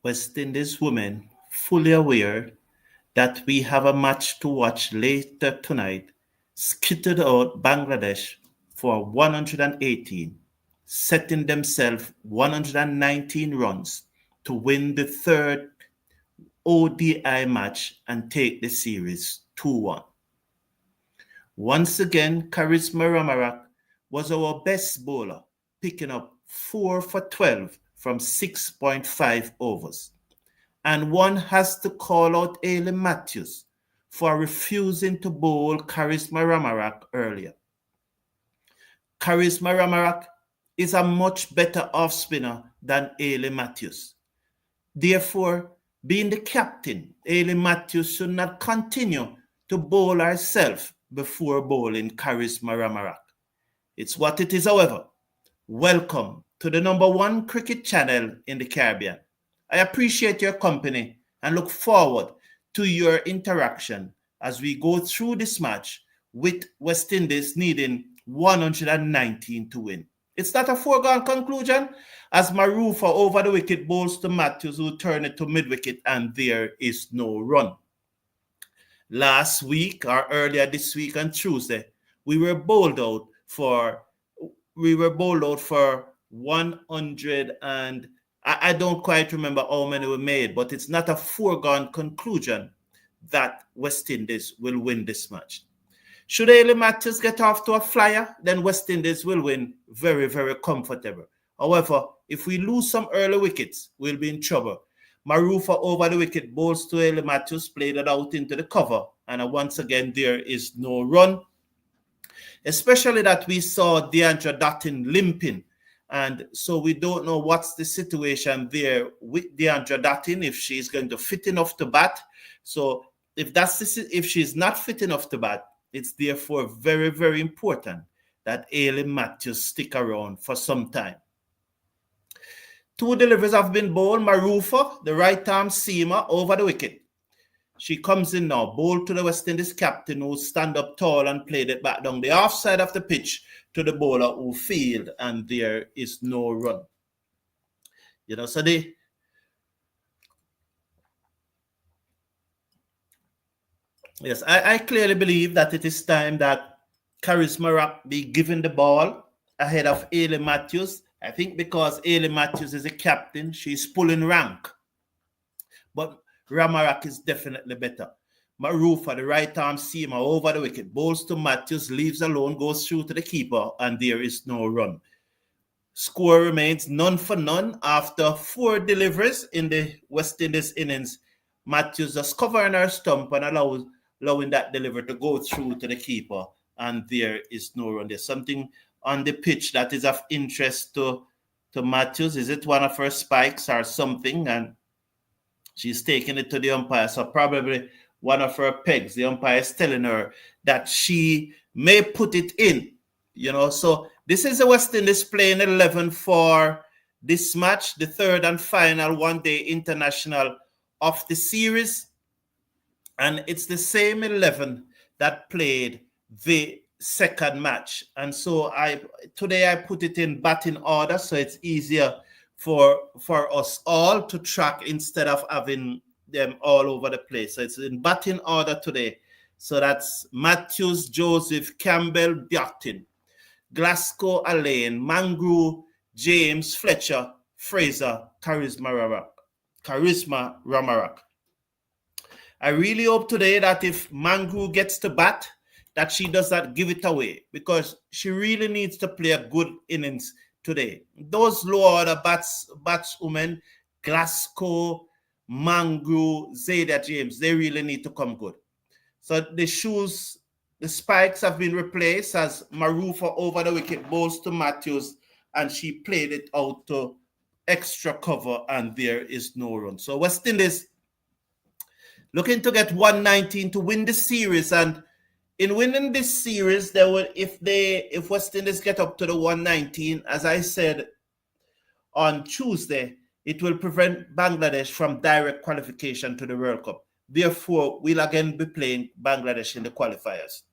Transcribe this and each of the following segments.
West Indies women fully aware that we have a match to watch later tonight, skittered out Bangladesh for 118, setting themselves 119 runs to win the third ODI match and take the series 2-1. Once again, Charisma Ramarak was our best bowler, picking up 4 for 12 from 6.5 overs. And one has to call out Ailey Matthews for refusing to bowl Charisma Ramarak earlier. Charisma Ramarak is a much better off-spinner than Ailey Matthews. Therefore, being the captain, Ailey Matthews should not continue to bowl herself before bowling Charisma Ramarak. It's what it is, however. Welcome to the #1 cricket channel in the Caribbean. I appreciate your company and look forward to your interaction as we go through this match with West Indies needing 119 to win. It's not a foregone conclusion as Marufa over the wicket bowls to Matthews, who turn it to mid-wicket, and there is no run. Last week or earlier this week on Tuesday, we were bowled out for 100 and I don't quite remember how many we made, but it's not a foregone conclusion that West Indies will win this match. Should Ailey Matthews get off to a flyer, then West Indies will win very, very comfortable. However, if we lose some early wickets, we'll be in trouble. Marufa over the wicket bowls to Ailey Matthews, played it out into the cover, and once again there is no run. Especially that we saw Deandra Dottin limping. And so we don't know what's the situation there with Deandra Dottin, if she's going to fit enough to bat. So if she's not fit enough to bat, it's therefore very, very important that Ailey Matthews stick around for some time. 2 deliveries have been bowled. Marufa, the right-arm seamer, over the wicket. She comes in now, bowled to the West Indies captain, who stand up tall and played it back down the offside of the pitch to the bowler who field, and there is no run. So yes, I clearly believe that it is time that Charisma Ramarak be given the ball ahead of Ailey Matthews. I think because Ailey Matthews is a captain, she's pulling rank. But Ramarak is definitely better. Marufa, the right-arm seamer, over the wicket, bowls to Matthews, leaves alone, goes through to the keeper, and there is no run. Score remains none for none after 4 deliveries in the West Indies innings. Matthews just covering her stump and allowing that delivery to go through to the keeper, and there is no run. There's something on the pitch that is of interest to Matthews. Is it one of her spikes or something? And she's taking it to the umpire, so probably one of her pegs. The umpire is telling her that she may put it in, So this is the West Indies playing 11 for this match, the third and final one-day international of the series. And it's the same 11 that played the second match. And so today I put it in batting order, so it's easier for us all to track instead of having them all over the place. So it's in batting order today. So that's Matthews, Joseph, Campbell, Dottin, Glasgow, Allain, Mangrew, James, Fletcher, Fraser, Charisma Ramarak. I really hope today that if Mangrew gets to bat, that she does not give it away, because she really needs to play a good innings today. Those lower order batswomen, Glasgow, Mangrew, Zayda James, they really need to come good. So the spikes have been replaced as Marufa over the wicket bowls to Matthews, and she played it out to extra cover, and there is no run. So West Indies looking to get 119 to win the series, and in winning this series, if West Indies get up to the 119, as I said on Tuesday, it will prevent Bangladesh from direct qualification to the World Cup. Therefore, we'll again be playing Bangladesh in the qualifiers.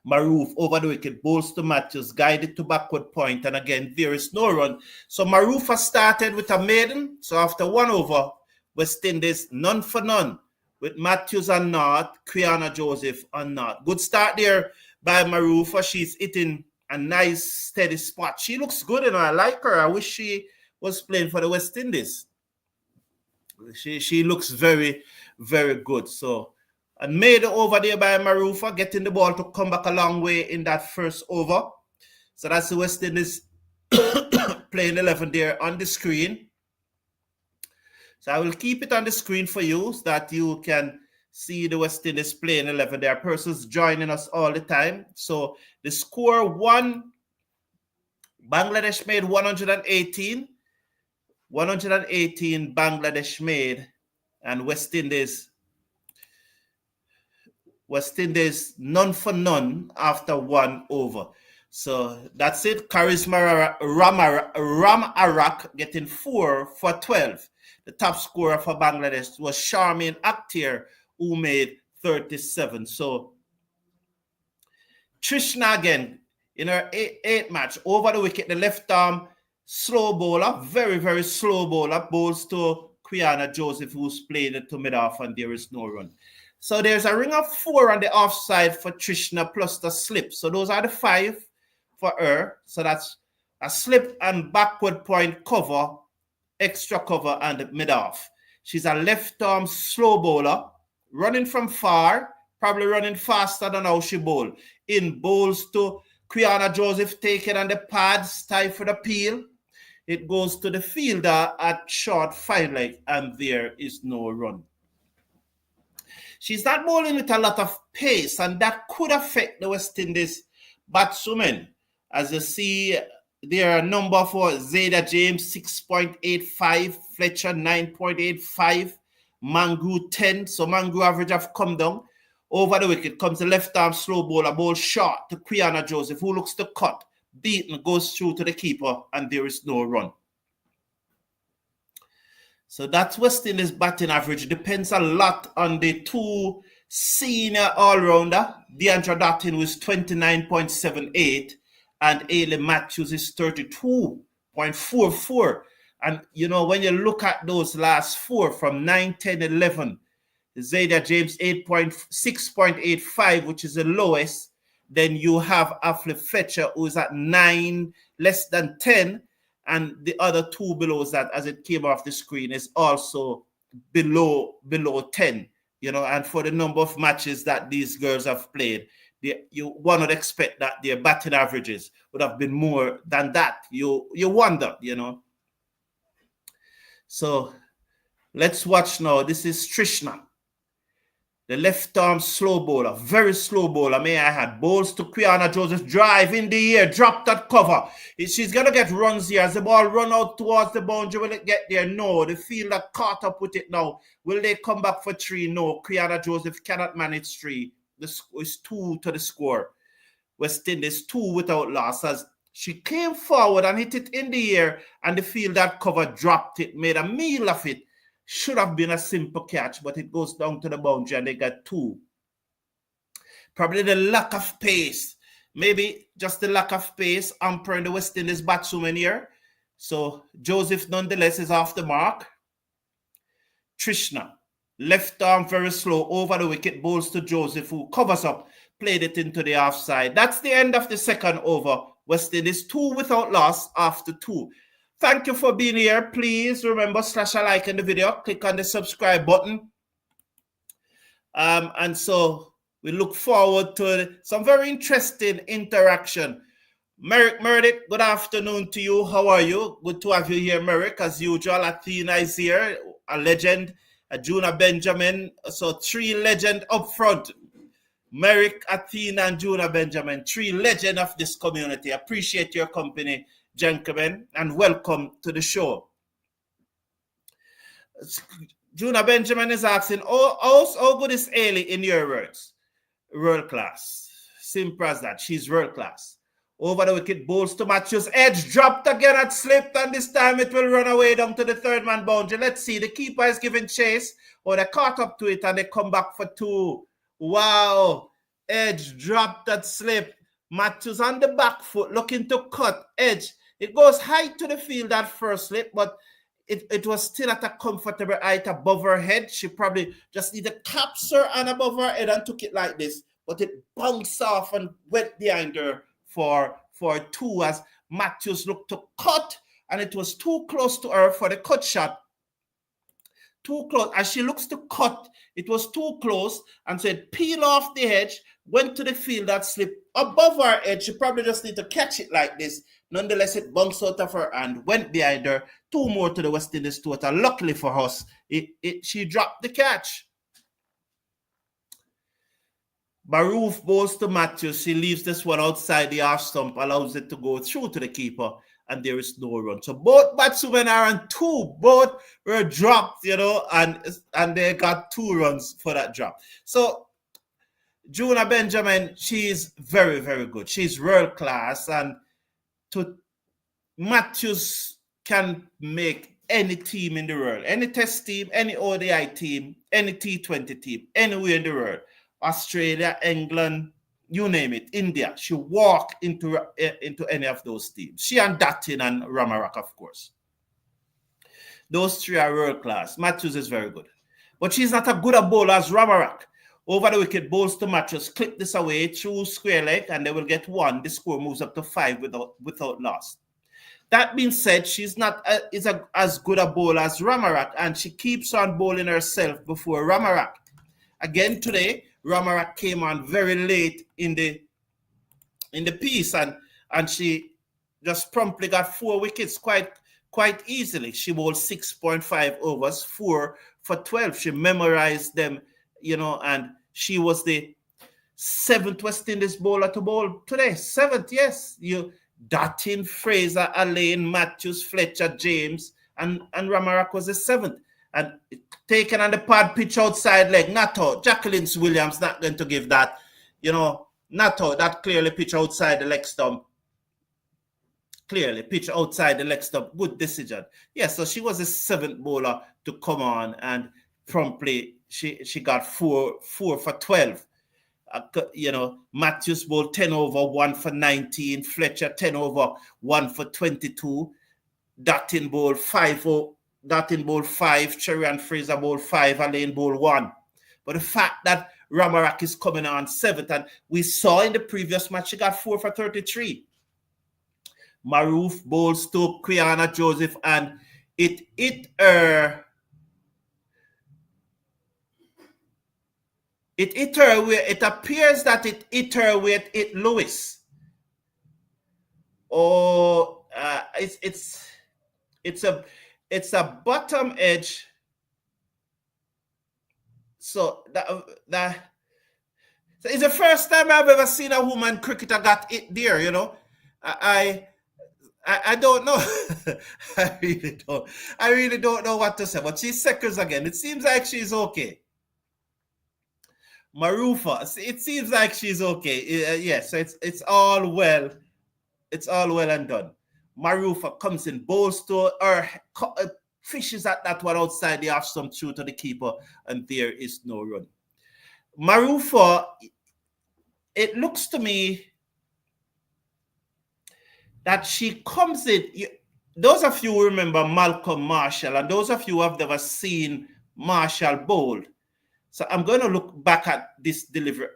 Maroof over the wicket, bowls to Matthews, guided to backward point, and again, there is no run. So Maroof has started with a maiden. So after 1 over, West Indies, none for none, with Matthews and North, Quiana Joseph and North. Good start there by Maroof. She's hitting a nice, steady spot. She looks good, and I like her. I wish she was playing for the West Indies. She looks very, very good. So, and made over there by Maroofa, getting the ball to come back a long way in that first over. So that's the West Indies playing 11 there on the screen. So I will keep it on the screen for you so that you can see the West Indies playing 11. There are persons joining us all the time. So the score 1, Bangladesh made 118. 118 Bangladesh made, and West Indies none for none after 1 over. So that's it. Charisma Ram Arak getting 4 for 12. The top scorer for Bangladesh was Sharmin Akhtar, who made 37. So Trishna again in her 8th match over the wicket, the left arm slow bowler, very, very slow bowler, bowls to Quiana Joseph, who's played it to mid-off, and there is no run. So there's a ring of 4 on the offside for Trishna plus the slip. So those are the 5 for her. So that's a slip and backward point cover, extra cover, and mid-off. She's a left-arm slow bowler, running from far, probably running faster than how she bowled. In bowls to Quiana Joseph, taken on the pads, tied for the peel. It goes to the fielder at short 5 leg, and there is no run. She's not bowling with a lot of pace, and that could affect the West Indies batswomen. As you see, there are number for Zayda James, 6.85, Fletcher, 9.85, Mangu, 10. So Mangu average have come down. Over the wicket comes the left-arm slow bowler, ball short to Quiana Joseph, who looks to cut. Beaten, goes through to the keeper, and there is no run. So that's West Indies batting average. Depends a lot on the 2 senior all-rounder. Deandra Dottin was 29.78, and Ailey Matthews is 32.44. And, you know, when you look at those last 4 from 9, 10, 11, Zayda James 6.85, which is the lowest. Then you have Affle Fletcher, who is at 9, less than 10. And the other 2 below that, as it came off the screen, is also below 10. You know, and for the number of matches that these girls have played, one would expect that their batting averages would have been more than that. You wonder, you know. So let's watch now. This is Trishna, the left-arm slow bowler, very slow bowler. May I add, bowls to Quiana Joseph, drive in the air, drop that cover. She's going to get runs here. As the ball run out towards the boundary, will it get there? No. The fielder caught up with it now. Will they come back for 3? No. Quiana Joseph cannot manage 3. This is 2 to the score. West Indies 2 without loss, as she came forward and hit it in the air, and the fielder cover dropped it, made a meal of it. Should have been a simple catch, but it goes down to the boundary and they got 2. Probably the lack of pace. Maybe just the lack of pace hampering the West Indies batswoman here. So Joseph nonetheless is off the mark. Trishna, left arm very slow, over the wicket, bowls to Joseph, who covers up, played it into the offside. That's the end of the second over. West Indies 2 without loss after 2. Thank you for being here. Please remember, slash a like in the video. Click on the subscribe button. And so we look forward to some very interesting interaction. Merrick Meredith, good afternoon to you. How are you? Good to have you here, Merrick. As usual, Athena is here, a legend. Juna Benjamin. So 3 legends up front. Merrick, Athena, and Juna Benjamin. 3 legends of this community. Appreciate your company, gentlemen, and welcome to the show. Juna Benjamin is asking, how good is Ailey in your words? World class. Simple as that. She's world class. Over the wicket, bowls to Matthews. Edge dropped again at slipped, and this time it will run away down to the 3rd man boundary. Let's see. The keeper is giving chase, or they caught up to it and they come back for 2. Wow. Edge dropped that slip. Matthews on the back foot looking to cut. Edge. It goes high to the field, that first slip, but it was still at a comfortable height above her head. She probably just needed to capture and above her head and took it like this. But it bounced off and went behind her for two as Matthews looked to cut, and it was too close to her for the cut shot. Too close. As she looks to cut, it was too close, and so it peeled off the edge, went to the field, that slipped above her head. She probably just need to catch it like this. Nonetheless, it bounced out of her and went behind her. Two more to the West Indies total. Luckily for us, she dropped the catch. Maroof bowls to Matthews. She leaves this one outside the half stump, allows it to go through to the keeper, and there is no run. So both batsmen are on two. Both were dropped, and they got 2 runs for that drop. So Juna Benjamin, she's very, very good. She's world class, and Matthews can make any team in the world, any test team, any ODI team, any T20 team, anywhere in the world. Australia, England, you name it, India. She walk into any of those teams. She and Datin and Ramarak, of course. Those 3 are world class. Matthews is very good. But she's not a good a bowler as Ramarak. Over the wicket, bowls to Matthews, clip this away through square leg, and they will get 1. The score moves up to 5 without loss. That being said, she's not as good a bowler as Ramarak, and she keeps on bowling herself before Ramarak. Again today, Ramarak came on very late in the piece, and she just promptly got 4 wickets quite easily. She bowled 6.5 overs, 4 for 12. She memorized them, and she was the 7th West Indies bowler to bowl today. 7th, yes. Datin, Fraser, Alain, Matthews, Fletcher, James, and Ramarak was the 7th. And taken on the pad, pitch outside leg, not out. Jacqueline Williams not going to give that, not out. That clearly pitch outside the leg stump. Clearly pitch outside the leg stump. Good decision. Yes, so she was the 7th bowler to come on, and promptly she got 4 for 12. Matthews bowled 10 over, 1 for 19. Fletcher 10 over, 1 for 22. Datin bowled 5. Cherry and Fraser bowled 5. Alain bowled 1. But the fact that Ramarak is coming on 7th, and we saw in the previous match she got 4 for 33. Maroof bowls to Quiana Joseph, and it hit her. It hit her where it appears that it hit her where it hit Lewis. Oh, it's a bottom edge. So that it's the first time I've ever seen a woman cricketer got hit there. I don't know. I really don't know what to say. But she's seconds again. It seems like she's okay. Marufa, it seems like she's okay. Yes, so it's all well. It's all well and done. Marufa comes in, bowls to her, fishes at that one outside the half stump through to the keeper, and there is no run. Marufa, it looks to me that she comes in. Those of you who remember Malcolm Marshall, and those of you who have never seen Marshall bowl. So I'm going to look back at this delivery.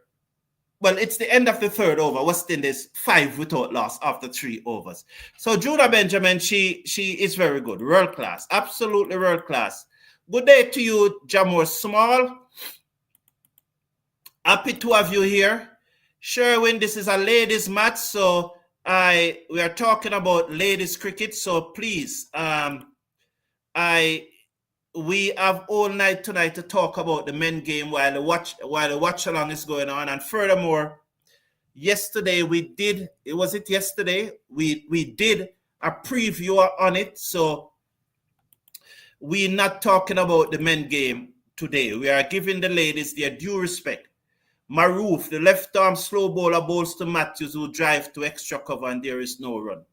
Well, it's the end of the 3rd over. West Indies 5 without loss after 3 overs. So Juna Benjamin, she is very good. World class. Absolutely world class. Good day to you, Jamor Small. Happy to have you here. Sherwin, this is a ladies match, so we are talking about ladies cricket. So please, we have all night tonight to talk about the men game while the watch along is going on. And furthermore, yesterday we did a preview on it. So we're not talking about the men game today. We are giving the ladies their due respect. Maroof, the left arm slow bowler, bowls to Matthews, who drive to extra cover, and there is no run.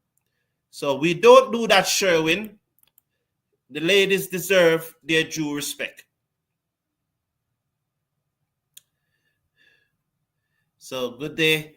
So we don't do that, Sherwin. The ladies deserve their due respect. So good day.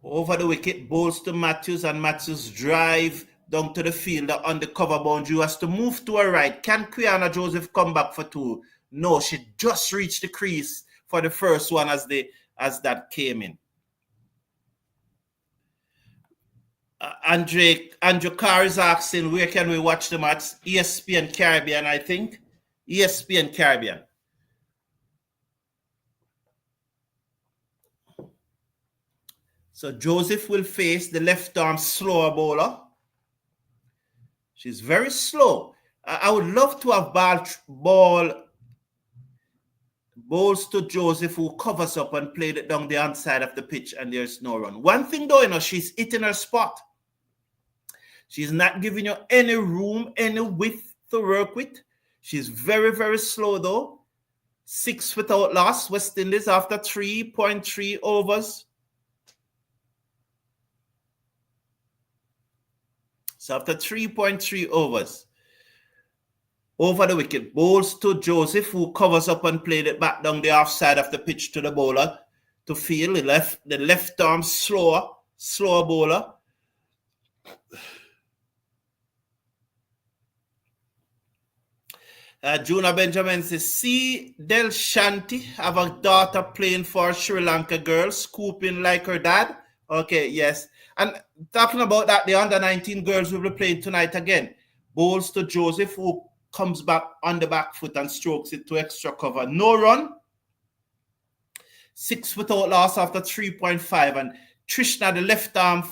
Over the wicket, bowls to Matthews, and Matthews drive down to the fielder on the cover boundary, who has to move to her right. Can Quiana Joseph come back for two? No, she just reached the crease for the first one as that came in. Andrew Carr is asking, where can we watch the match? ESPN Caribbean, I think. ESPN Caribbean. So Joseph will face the left-arm slower bowler. She's very slow. I would love to have balls to Joseph, who covers up and played it down the outside of the pitch, and there's no run. One thing though, she's hitting her spot. She's not giving you any room, any width to work with. She's very, very slow though. 6 without loss, West Indies after 3.3 overs. So after 3.3 overs, over the wicket, bowls to Joseph, who covers up and played it back down the offside of the pitch to the bowler to field. The left arm slower bowler. Juna Benjamin says, see Del Shanti have a daughter playing for Sri Lanka girls, scooping like her dad. Okay, yes. And talking about that, the under-19 girls will be playing tonight again. Bowls to Joseph, who comes back on the back foot and strokes it to extra cover. No run. 6 without loss after 3.5. And Trishna, the left arm,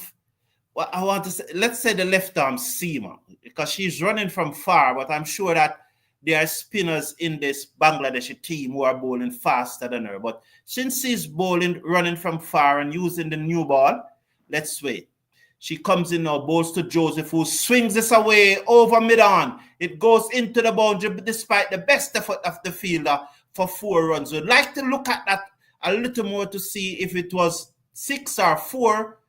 well, I want to say, let's say the left arm seamer, because she's running from far, but I'm sure that there are spinners in this Bangladeshi team who are bowling faster than her. But since she's bowling, running from far and using the new ball, let's wait. She comes in now, bowls to Joseph, who swings this away over mid-on. It goes into the boundary despite the best effort of the fielder for 4 runs. We'd like to look at that a little more to see if it was 6 or 4,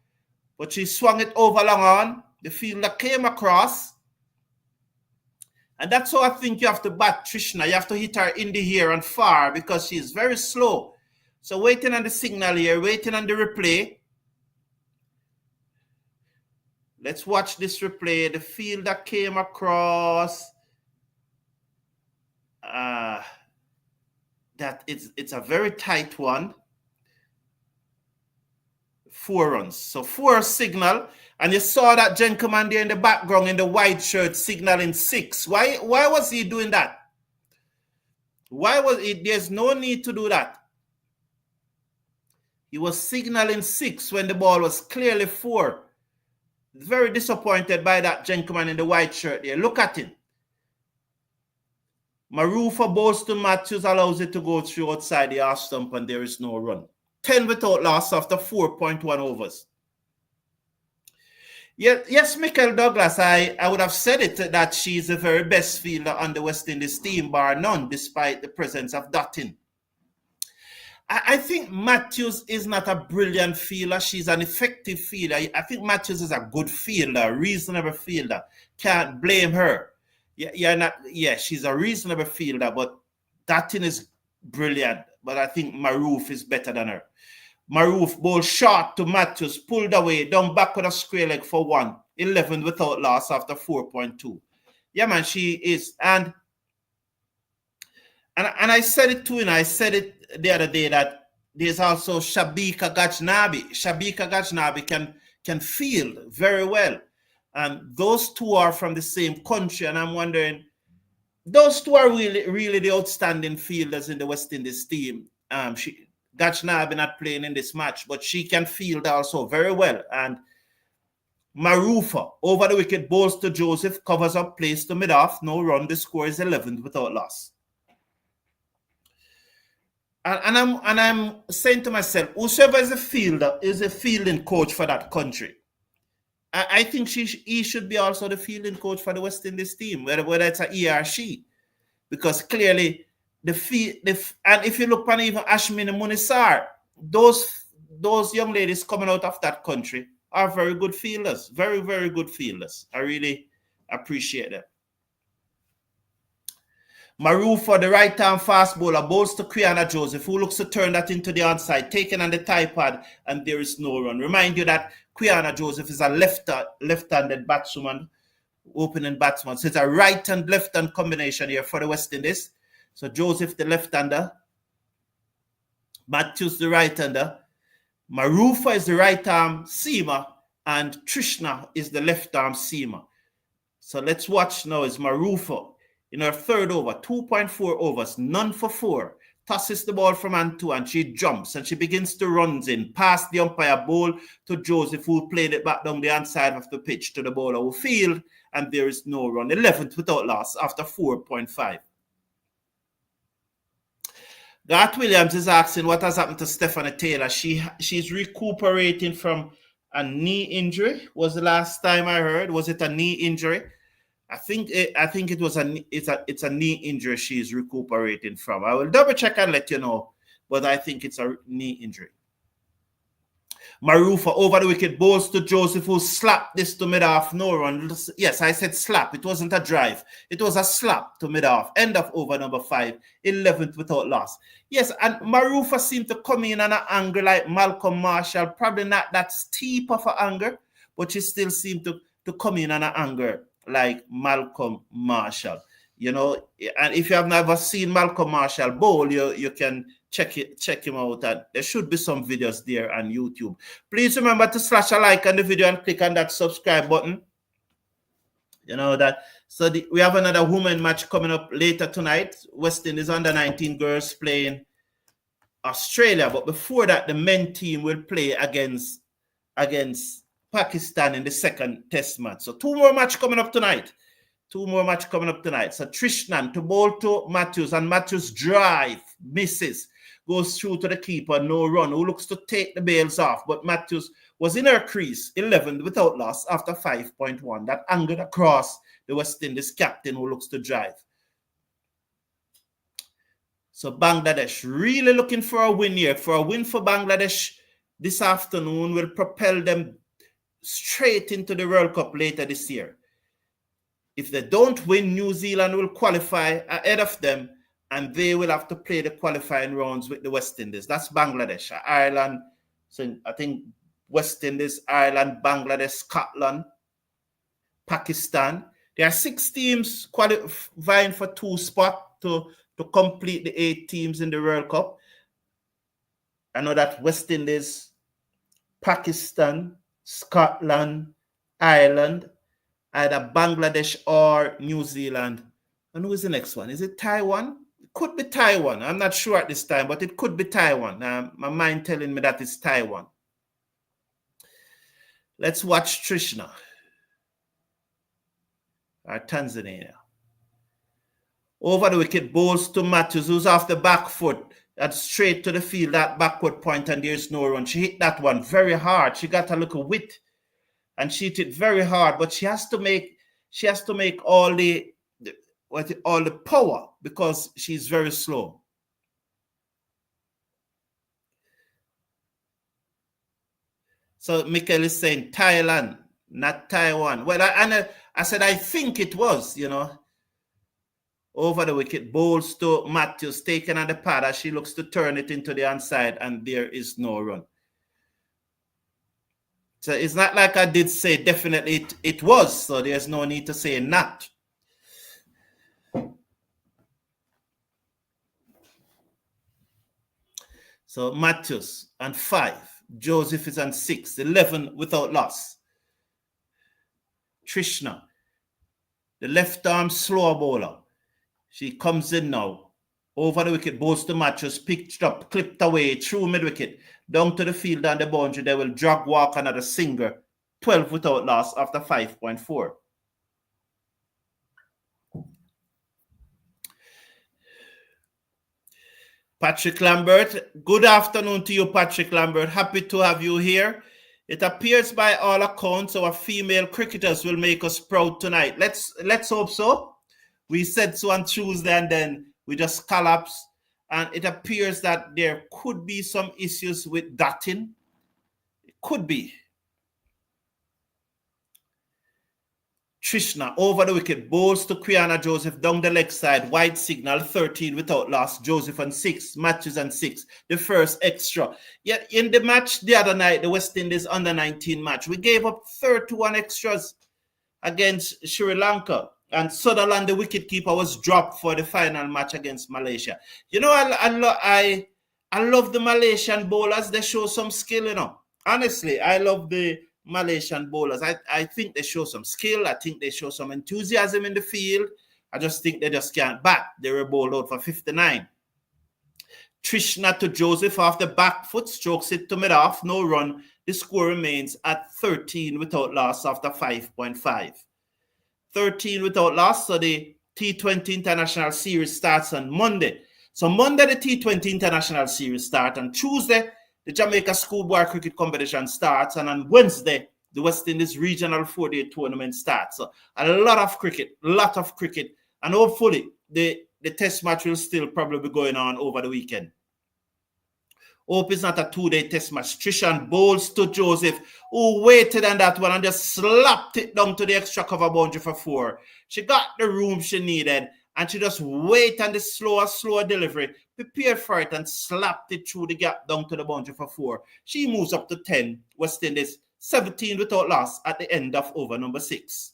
but she swung it over long on. The fielder came across. And that's how I think you have to bat Trishna. You have to hit her in the air and far because she's very slow. So waiting on the signal here, waiting on the replay. Let's watch this replay. The fielder came across. That it's a very tight one. 4 runs. So 4 signal. And you saw that gentleman there in the background in the white shirt signaling 6. Why was he doing that? Why was it? There's no need to do that. He was signaling 6 when the ball was clearly 4. Very disappointed by that gentleman in the white shirt there. Look at him. Marufa bowls to Matthews, allows it to go through outside the half stump, and there is no run. 10 without loss after 4.1 overs. Yes, Michael Douglas, I would have said it that she's the very best fielder on the West Indies team, bar none, despite the presence of Dutton. I think Matthews is not a brilliant fielder. She's an effective fielder. I think Matthews is a good fielder, reasonable fielder. Can't blame her. Yeah, she's a reasonable fielder, but Dutton is brilliant. But I think Maroof is better than her. Maroof bowled short to Matthews, pulled away, down back with a square leg for 1. 11 without loss after 4.2. Yeah, man, she is. And I said it too, and I said it the other day that there's also Shabika Gajnabi. Shabika Gajnabi can field very well. And those two are from the same country, and I'm wondering, those two are really the outstanding fielders in the West Indies team. Gajnabi not playing in this match, but she can field also very well. And Marufa, over the wicket, bowls to Joseph, covers up, plays to mid-off, no run. The score is 11 without loss. And I'm saying to myself, whoever is a fielder is a fielding coach for that country. I think he should be also the fielding coach for the West Indies team, whether it's a he or she, because clearly and if you look at even Ashmin and Munisar, those young ladies coming out of that country are very good fielders, very, very good fielders. I really appreciate that. Marufa, the right-arm fast bowler, bowls to Quiana Joseph, who looks to turn that into the onside, taken on the tie pad, and there is no run. Remind you that Quiana Joseph is a left-handed batswoman, opening batsman. So it's a right and left-hand combination here for the West Indies. So Joseph, the left-hander, Matthews, the right-hander, Marufa is the right-arm seamer, and Trishna is the left-arm seamer. So let's watch now. Is Marufa in her third over, 2.4 overs, none for 4. Tosses the ball from hand to hand. She jumps and she begins to run in past the umpire, ball to Joseph, who played it back down the inside of the pitch to the bowler who field, and there is no run. 11th without loss after 4.5. Garth Williams is asking what has happened to Stephanie Taylor. She's recuperating from a knee injury. Was the last time I heard? Was it a knee injury? I think it was it's a knee injury she's recuperating from. I will double check and let you know, but I think it's a knee injury. Marufa over the wicket, bowls to Joseph, who slapped this to mid-off, no run. Yes, I said slap. It wasn't a drive. It was a slap to mid-off. End of over number 5, 11th without loss. Yes, and Marufa seemed to come in on an angle like Malcolm Marshall. Probably not that steep of an angle, but she still seemed to come in on an angle like Malcolm Marshall. You know, and if you have never seen Malcolm Marshall bowl, you can check him out. And there should be some videos there on YouTube. Please remember to slash a like on the video and click on that subscribe button. You know that. So we have another women match coming up later tonight. West Indies under-19 girls playing Australia. But before that, the men team will play against Pakistan in the second test match. So 2 more matches coming up tonight. 2 more matches coming up tonight. So Trishnan to bowl to Matthews, and Matthews drive, misses, goes through to the keeper, no run, who looks to take the bails off. But Matthews was in her crease, 11 without loss after 5.1. That angled across the West Indies captain, who looks to drive. So Bangladesh really looking for a win here. For a win for Bangladesh this afternoon will propel them straight into the World Cup later this year. If they don't win, New Zealand will qualify ahead of them, and they will have to play the qualifying rounds with the West Indies. That's Bangladesh, Ireland. So I think West Indies, Ireland, Bangladesh, Scotland, Pakistan. There are 6 teams vying for 2 spots to complete the 8 teams in the World Cup. I know that West Indies, Pakistan, Scotland, Ireland, either Bangladesh or New Zealand. And who is the next one? Is it Taiwan? It could be Taiwan. I'm not sure at this time, but it could be Taiwan. My mind telling me that it's Taiwan. Let's watch Trishna, or Tanzania. Over the wicket, bowls to Matthews, who's off the back foot and straight to the field, that backward point, and there's no run. She hit that one very hard. She got a little width, and she hit it very hard, but she has to make all the power, because she's very slow. So Michael is saying Thailand, not Taiwan. Well, I said I think it was, you know. Over the wicket, bowls to Matthews, taken on the pad as she looks to turn it into the onside, and there is no run. So it's not like I did say definitely it was, so there's no need to say not. So Matthews on 5, Joseph is on 6, 11 without loss. Trishna, the left arm slow bowler. She comes in now. Over the wicket, bowls to Matthews, picked up, clipped away, through mid-wicket, down to the field and the boundary. They will drag walk another singer, 12 without loss after 5.4. Patrick Lambert, good afternoon to you, Patrick Lambert. Happy to have you here. It appears by all accounts our female cricketers will make us proud tonight. Let's hope so. We said so on Tuesday, and then we just collapsed. And it appears that there could be some issues with dotting. It could be. Trishna over the wicket, bowls to Quiana Joseph down the leg side, wide signal, 13 without loss, Joseph on 6, Matthews on 6, the first extra. Yet in the match the other night, the West Indies under 19 match, we gave up 31 extras against Sri Lanka. And Sutherland, the wicketkeeper, was dropped for the final match against Malaysia. You know, I love the Malaysian bowlers. They show some skill, you know. Honestly, I love the Malaysian bowlers. I think they show some skill. I think they show some enthusiasm in the field. I just think they just can't bat. They were bowled out for 59. Trishna to Joseph off the back foot, strokes it to mid-off, no run. The score remains at 13 without loss after 5.5. 13 without loss, so the T20 International Series starts on Monday. So Monday, the T20 International Series starts. On Tuesday, the Jamaica Schoolboy Cricket Competition starts. And on Wednesday, the West Indies Regional 4-Day Tournament starts. So a lot of cricket. And hopefully, the test match will still probably be going on over the weekend. Hope it's not a 2-day test match. Trishan bowls to Joseph, who waited on that one and just slapped it down to the extra cover boundary for 4. She got the room she needed, and she just waited on the slower delivery, prepared for it, and slapped it through the gap down to the boundary for 4. She moves up to 10. West Indies 17 without loss at the end of over number 6.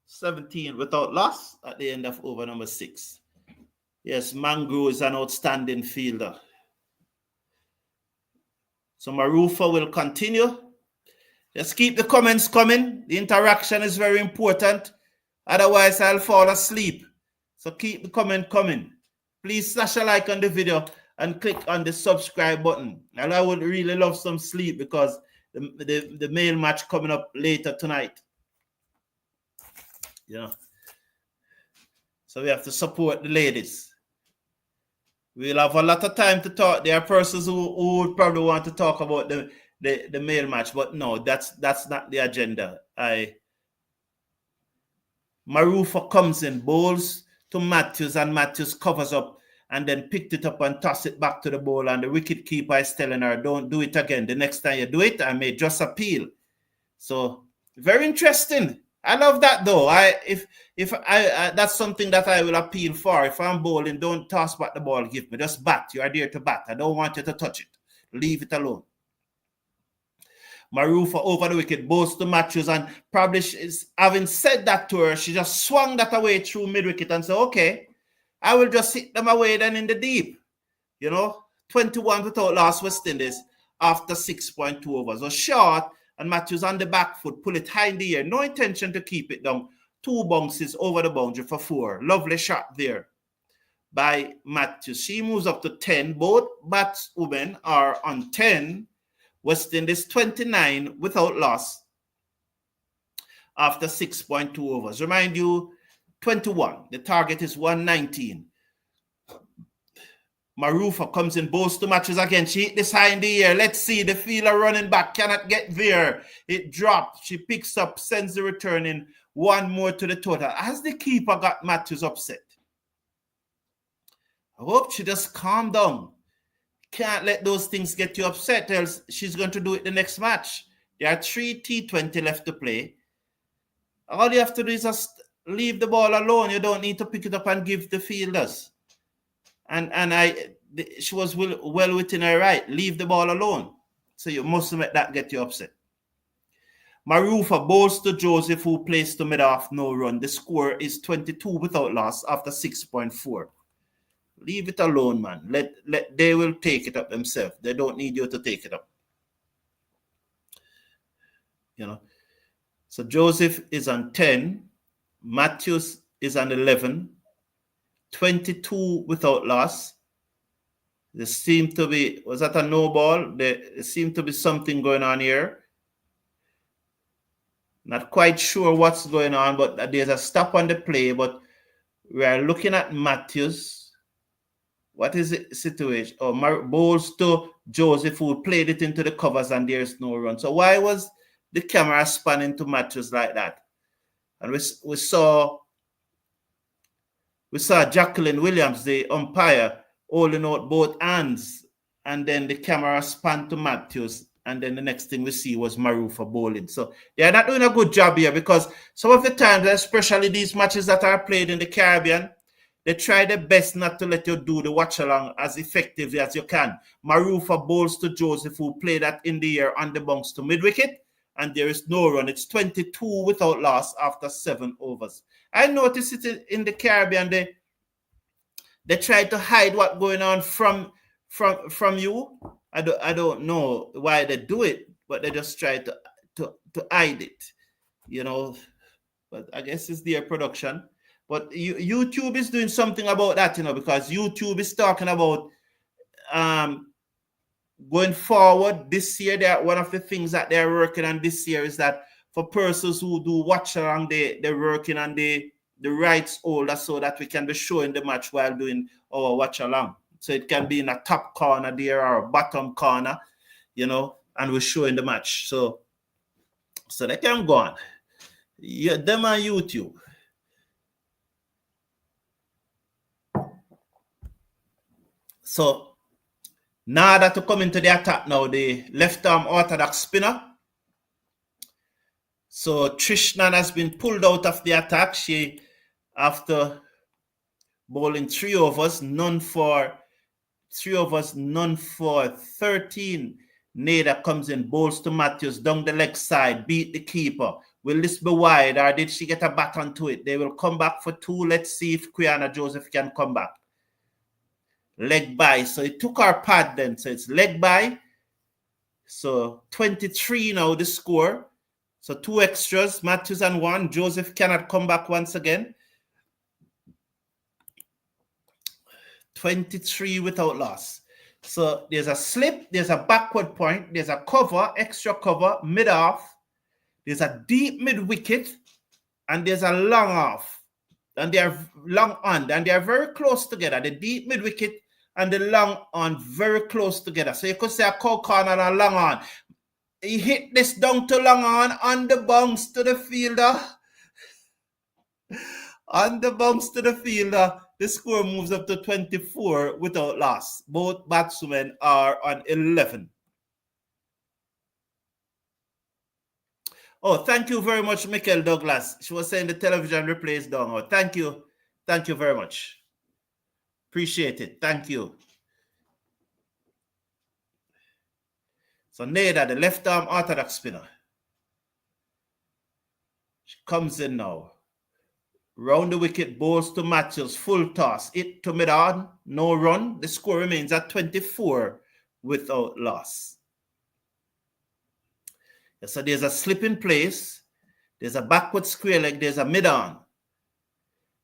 17 without loss at the end of over number 6. Yes, Mangro is an outstanding fielder. So Marufa will continue. Just keep the comments coming. The interaction is very important. Otherwise, I'll fall asleep. So keep the comment coming. Please slash a like on the video and click on the subscribe button. And I would really love some sleep because the male match coming up later tonight. Yeah. So we have to support the ladies. We'll have a lot of time to talk. There are persons who would probably want to talk about the male match, but no, that's not the agenda. Marufa comes in, bowls to Matthews, and Matthews covers up and then picked it up and tossed it back to the bowler. And the wicket keeper is telling her, don't do it again. The next time you do it, I may just appeal. So very interesting. I love that though. If that's something that I will appeal for. If I'm bowling, don't toss back the ball. Give me just bat. You are there to bat. I don't want you to touch it. Leave it alone. Marufa over the wicket, bowls to Matthews, and probably having said that to her, she just swung that away through mid-wicket and said, okay, I will just hit them away then in the deep. You know, 21 without loss West Indies after 6.2 overs. So short, and Matthews on the back foot, pull it high in the air. No intention to keep it down. 2 bounces over the boundary for 4. Lovely shot there by Matthews. She moves up to 10. Both batswomen are on 10. West Indies 29 without loss after 6.2 overs. Remind you, 21. The target is 119. Marufa comes in, bowls to Matthews again. She hit this high in the air. Let's see. The fielder running back cannot get there. It dropped. She picks up, sends the return in. 1 more to the total. Has the keeper got Matthews upset? I hope she just calm down. Can't let those things get you upset, else she's going to do it the next match. There are 3 T20 left to play. All you have to do is just leave the ball alone. You don't need to pick it up and give the fielders. She was well within her right. Leave the ball alone. So you mustn't let that get you upset. Marufa bowls to Joseph, who plays to mid-off, no run. The score is 22 without loss after 6.4. Leave it alone, man. They will take it up themselves. They don't need you to take it up. You know. So Joseph is on 10. Matthews is on 11. 22 without loss. There seemed to be, was that a no ball? There seemed to be something going on here. Not quite sure what's going on, but there's a stop on the play. But we are looking at Matthews. What is the situation? Oh, bowls to Joseph, who played it into the covers, and there's no run. So why was the camera spanning to Matthews like that? And we saw Jacqueline Williams, the umpire, holding out both hands, and then the camera spanned to Matthews. And then the next thing we see was Marufa bowling. So they are not doing a good job here, because some of the times, especially these matches that are played in the Caribbean, they try their best not to let you do the watch along as effectively as you can. Marufa bowls to Joseph, who played that in the air on the bounce to mid-wicket, and there is no run. It's 22 without loss after 7 overs. I noticed it in the Caribbean. They try to hide what's going on from you. I don't know why they do it, but they just try to hide it, you know. But I guess it's their production. But YouTube is doing something about that, you know, because YouTube is talking about going forward this year. One of the things that they're working on this year is that for persons who do watch along, they're working on the rights holder, so that we can be showing the match while doing our watch along. So it can be in a top corner there or a bottom corner, you know, and we're showing the match. So they can go on. Yeah, them on YouTube. So now that to come into the attack now, the left arm orthodox spinner. So Trishnan has been pulled out of the attack. She, after bowling 3 overs, none for 13. Neda comes in, bowls to Matthews down the leg side, beat the keeper. Will this be wide, or did she get a bat onto it? They will come back for 2. Let's see if Quiana Joseph can come back. Leg by. So it took our pad then. So it's leg by. So 23 now the score. So 2 extras, Matthews and 1. Joseph cannot come back once again. 23 without loss. So there's a slip, there's a backward point, there's a cover, extra cover, mid-off, there's a deep mid-wicket, and there's a long off. And they are long on, and they are very close together. The deep mid-wicket and the long on very close together. So you could say a cow corner and a long on. He hit this down to long on the bounce to the fielder. On the bounce to the fielder, the score moves up to 24 without loss. Both batsmen are on 11. Oh, thank you very much, Michael Douglas. She was saying the television replay is down. Oh, thank you. Thank you very much. Appreciate it. Thank you. So Neda, the left arm orthodox spinner. She comes in now. Round the wicket, bowls to Matthews, full toss, it to mid-on, no run. The score remains at 24 without loss. So there's a slip in place, there's a backward square leg, there's a mid-on.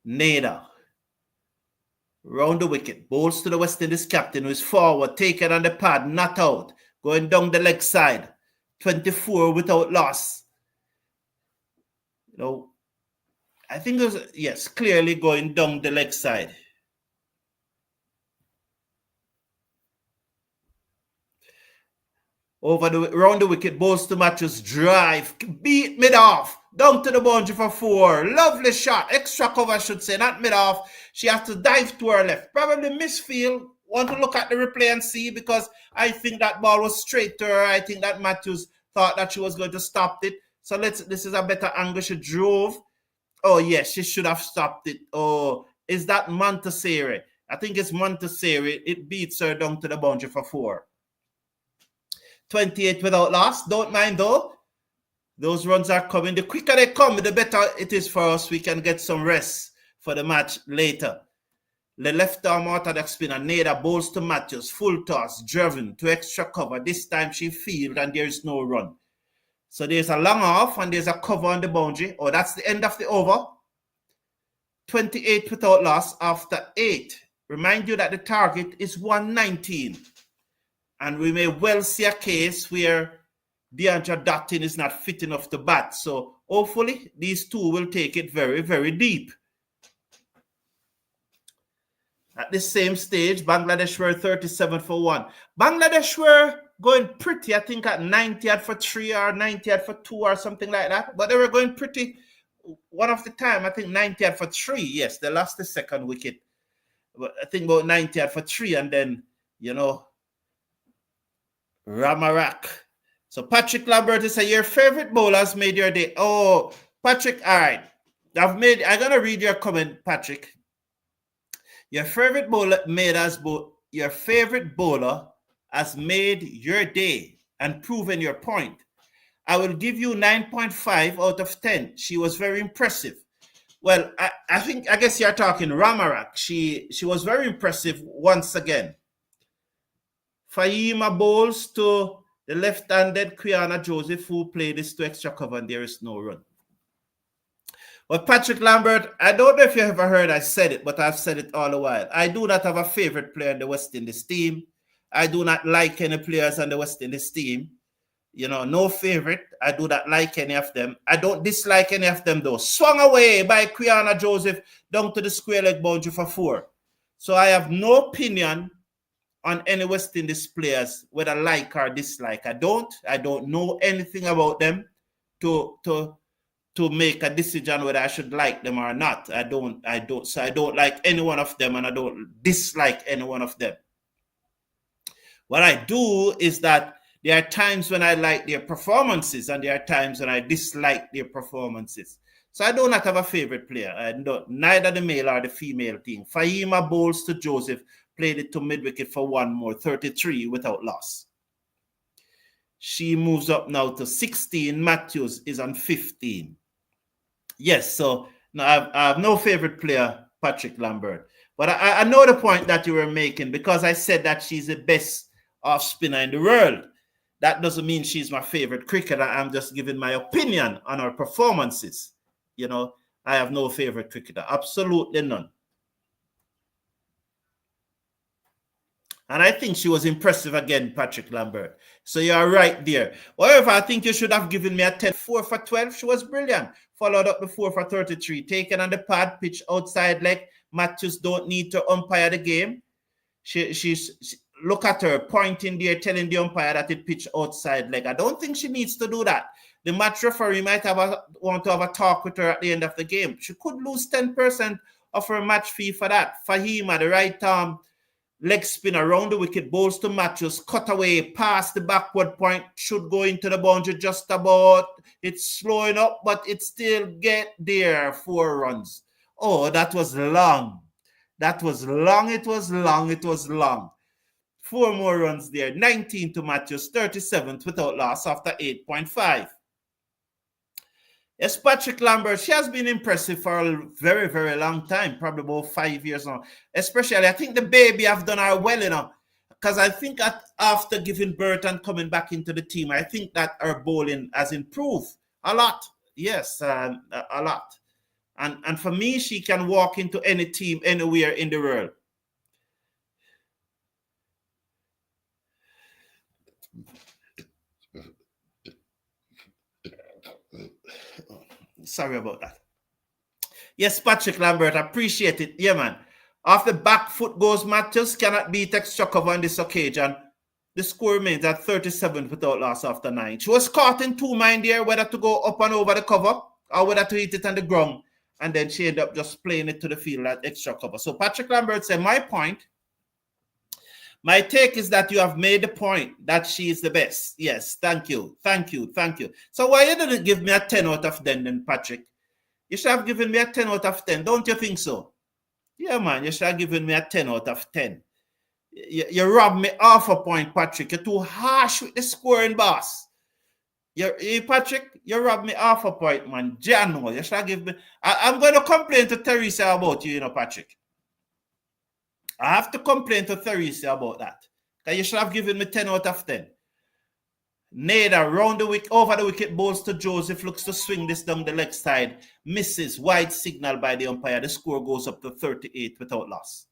Neda, round the wicket, bowls to the West Indies captain, who is forward, taken on the pad, not out, going down the leg side, 24 without loss. You know, I think it was, yes, clearly going down the leg side. Round the wicket, bowls to Matthews, drive, beat mid-off, down to the boundary for 4. Lovely shot, extra cover, I should say, not mid-off. She has to dive to her left. Probably misfield. Want to look at the replay and see, because I think that ball was straight to her. I think that Matthews thought that she was going to stop it. So this is a better angle. She drove. Oh, yes, she should have stopped it. Oh, is that Montaseri? I think it's Montaseri. It beats her down to the boundary for 4. 28 without loss. Don't mind, though. Those runs are coming. The quicker they come, the better it is for us. We can get some rest for the match later. The left arm orthodox spinner, Neda, bowls to Matthews. Full toss, driven to extra cover. This time she field and there is no run. So there's a long off and there's a cover on the boundary. Oh, that's the end of the over. 28 without loss after 8. Remind you that the target is 119. And we may well see a case where Deandra Dottin is not fit enough to bat. So hopefully these two will take it very, very deep. At this same stage, Bangladesh were 37 for 1. Bangladesh were going pretty, I think at 90 for 3 or 90 for 2 or something like that. But they were going pretty one of the time, I think 90 for 3. Yes, they lost the second wicket. But I think about 90 for 3. And then, you know, Ramarak So Patrick Lambert is your favorite bowlers made your day. Oh, Patrick, all right. I'm gonna read your comment, Patrick. Your favorite bowler has made your day and proven your point. I will give you 9.5 out of 10. She was very impressive. Well, I guess you're talking Ramarak. She was very impressive once again. Fahima bowls to the left-handed Quiana Joseph, who played this to extra cover, and there is no run. Well, Patrick Lambert, I don't know if you ever heard I said it, but I've said it all the while. I do not have a favorite player in the West Indies team. I do not like any players on the West Indies team. No favorite. I do not like any of them. I don't dislike any of them, though. Swung away by Quiana Joseph down to the square leg boundary for 4. So I have no opinion on any West Indies players, whether like or dislike. I don't know anything about them to make a decision whether I should like them or not. So I don't like any one of them, and I don't dislike any one of them. What I do is that there are times when I like their performances, and there are times when I dislike their performances. So I do not have a favorite player. Neither the male or the female team. Fahima bowls to Joseph, played it to mid-wicket for 1 more, 33 without loss. She moves up now to 16. Matthews is on 15. Yes, so now I have no favorite player, Patrick Lambert. But I know the point that you were making, because I said that she's the best off spinner in the world. That doesn't mean she's my favorite cricketer. I'm just giving my opinion on her performances. I have no favorite cricketer. Absolutely none. And I think she was impressive again, Patrick Lambert. So you're right there. However, I think you should have given me a 10. 4 for 12. She was brilliant. Followed up the 4 for 33. Taken on the pad, pitch outside leg. Matthews don't need to umpire the game. She's look at her pointing there, telling the umpire that it pitched outside leg. I don't think she needs to do that. The match referee might want to have a talk with her at the end of the game. She could lose 10% of her match fee for that. Fahima, the right arm leg spin around the wicket, bowls to Matthews, cut away, past the backward point, should go into the boundary just about. It's slowing up, but it still get there. 4 runs. Oh, that was long. That was long. It was long. It was long. 4 more runs there. 19 to Matthews, 37th without loss after 8.5. Yes, Patrick Lambert, she has been impressive for a very, very long time, probably about 5 years now. Especially, I think the baby have done her well, because I think that after giving birth and coming back into the team, I think that her bowling has improved a lot. Yes, a lot. And for me, she can walk into any team anywhere in the world. Sorry about that. Yes, Patrick Lambert, appreciate it. Yeah, man. Off the back foot goes Matthews, cannot beat extra cover on this occasion. The score remains at 37 without loss after 9. She was caught in 2 minds there, whether to go up and over the cover or whether to hit it on the ground. And then she ended up just playing it to the field at extra cover. So Patrick Lambert said, my take is that you have made the point that she is the best. Yes, thank you. So why you didn't give me a 10 out of 10 then, Patrick? You should have given me a 10 out of 10. Don't you think so? Yeah, man, you should have given me a 10 out of 10. You robbed me half a point, Patrick. You're too harsh with the scoring, boss. Patrick, you robbed me half a point, man. Jano, you should have given me. I'm going to complain to Teresa about you, Patrick. I have to complain to Teresa about that. Because you should have given me 10 out of 10. Nader round the wicket, over the wicket, bowls to Joseph, looks to swing this down the leg side, misses, wide signal by the umpire. The score goes up to 38 without loss.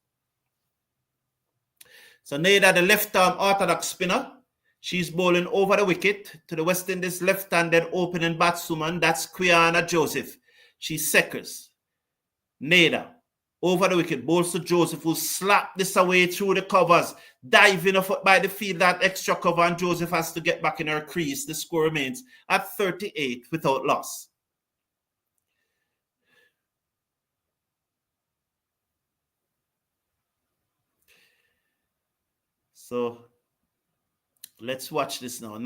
So Nader, the left-arm orthodox spinner, she's bowling over the wicket to the West Indies left-handed opening batswoman. That's Quiana Joseph. She's seconds. Nader over the wicket, bowls to Joseph, who slapped this away through the covers, diving off by the field, that extra cover, and Joseph has to get back in her crease. The score remains at 38 without loss. So let's watch this now.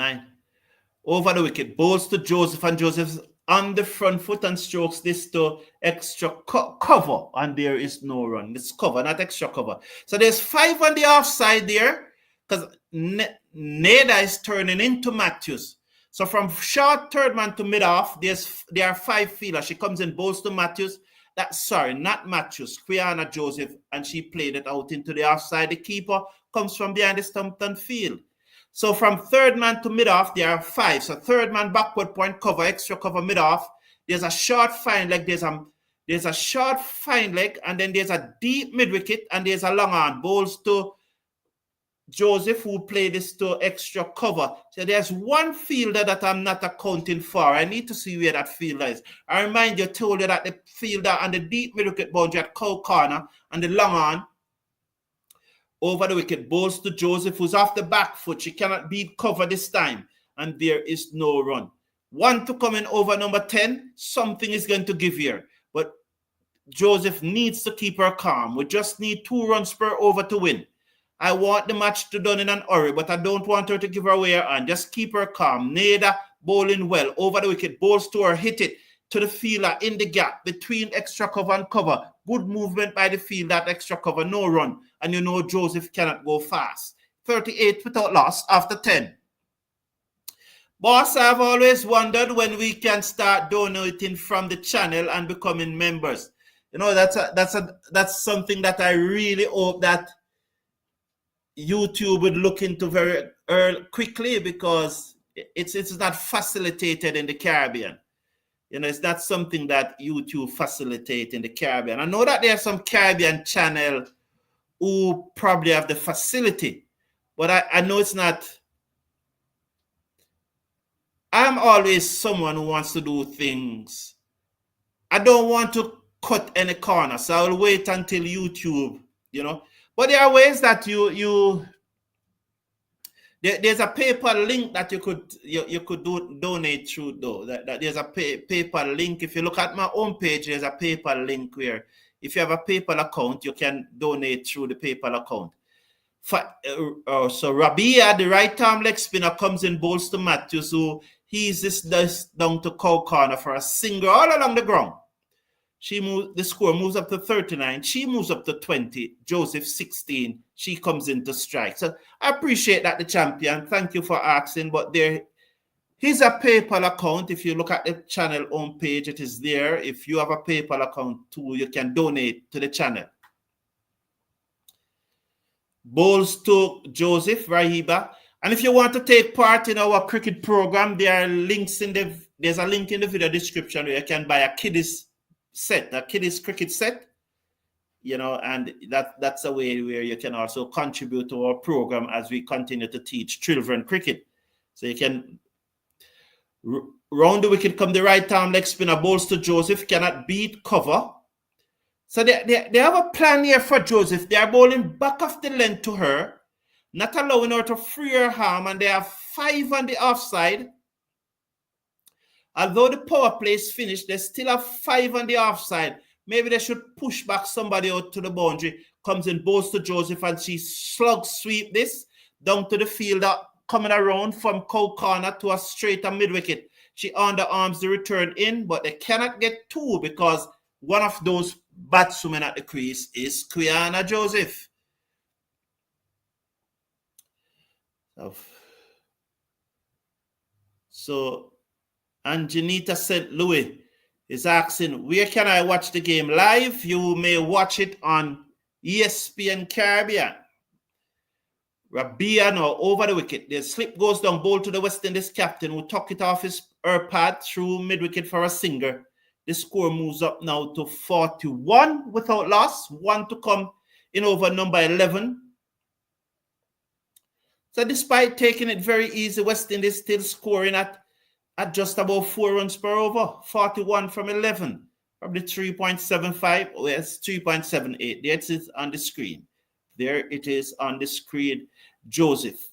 over the wicket, bowls to Joseph, and Joseph's on the front foot and strokes this to extra cover, and there is no run. It's cover, not extra cover. So there's 5 on the offside there, because Neda is turning into Matthews. So from short third man to mid-off, there are 5 fielders. She comes in, bowls to Matthews. Not Matthews, Quiana Joseph, and she played it out into the offside. The keeper comes from behind the Stumpton field. So from third man to mid-off, there are 5. So third man backward point cover, extra cover mid-off. There's a short fine leg. There's a short fine leg, and then there's a deep mid-wicket, and there's a long on. Bowls to Joseph, who played this to extra cover. So there's one fielder that I'm not accounting for. I need to see where that fielder is. I remind you, told you that the fielder and the deep mid-wicket boundary at cow corner and the long on over the wicket, bowls to Joseph, who's off the back foot. She cannot beat cover this time, and there is no run. 1 to come in over number 10. Something is going to give here, but Joseph needs to keep her calm. We just need 2 runs per over to win. I want the match to done in an hurry, but I don't want her to give her away her hand. Just keep her calm. Neda bowling well over the wicket, bowls to her, hit it to the fielder in the gap between extra cover and cover. Good movement by the field, that extra cover, no run. And you know Joseph cannot go fast. 38 without loss after 10. Boss, I've always wondered when we can start donating from the channel and becoming members. You know, that's something that I really hope that YouTube would look into very quickly, because it's not facilitated in the Caribbean. You know, it's not something that YouTube facilitates in the Caribbean. I know that there are some Caribbean channel who probably have the facility, but I know it's not. I'm always someone who wants to do things. I don't want to cut any corner, so I'll wait until YouTube, you know. But there are ways that there's a PayPal link that you could donate through, though. That there's a PayPal link. If you look at my home page, there's a PayPal link where if you have a PayPal account, you can donate through the PayPal account. So Rabia, the right arm leg spinner, comes in, bowls to Matthews, who he's this down to cow corner for a single all along the ground. The score moves up to 39. She moves up to 20. Joseph 16. She comes in to strike. So I appreciate that, the champion. Thank you for asking. But here's a PayPal account. If you look at the channel homepage, it is there. If you have a PayPal account too, you can donate to the channel. Bowls to Joseph, Rahiba. And if you want to take part in our cricket program, there's a link in the video description where you can buy a kiddies cricket set, you know, and that's a way where you can also contribute to our program as we continue to teach children cricket. So you can round the wicket come the right arm leg spinner, bowls to Joseph, cannot beat cover. So they have a plan here for Joseph. They are bowling back off the length to her, not allowing her to free her arm, and they have 5 on the offside. Although the power play is finished, they still have 5 on the offside. Maybe they should push back somebody out to the boundary. Comes in, bowls to Joseph, and she sweep this down to the fielder, coming around from cow corner to a straighter mid-wicket. She underarms the return in, but they cannot get 2 because one of those batswomen at the crease is Quiana Joseph. So Anjanita St. Louis is asking, where can I watch the game live? You may watch it on ESPN Caribbean. Rabia now over the wicket. The slip goes down, bowl to the West Indies captain, who took it off her pad through mid-wicket for a singer. The score moves up now to 41 without loss. 1 to come in over number 11. So despite taking it very easy, West Indies still scoring at just about 4 runs per over. 41 from 11. Probably 3.75. Oh, yes, 3.78. There it is on the screen. There it is on the screen. Joseph.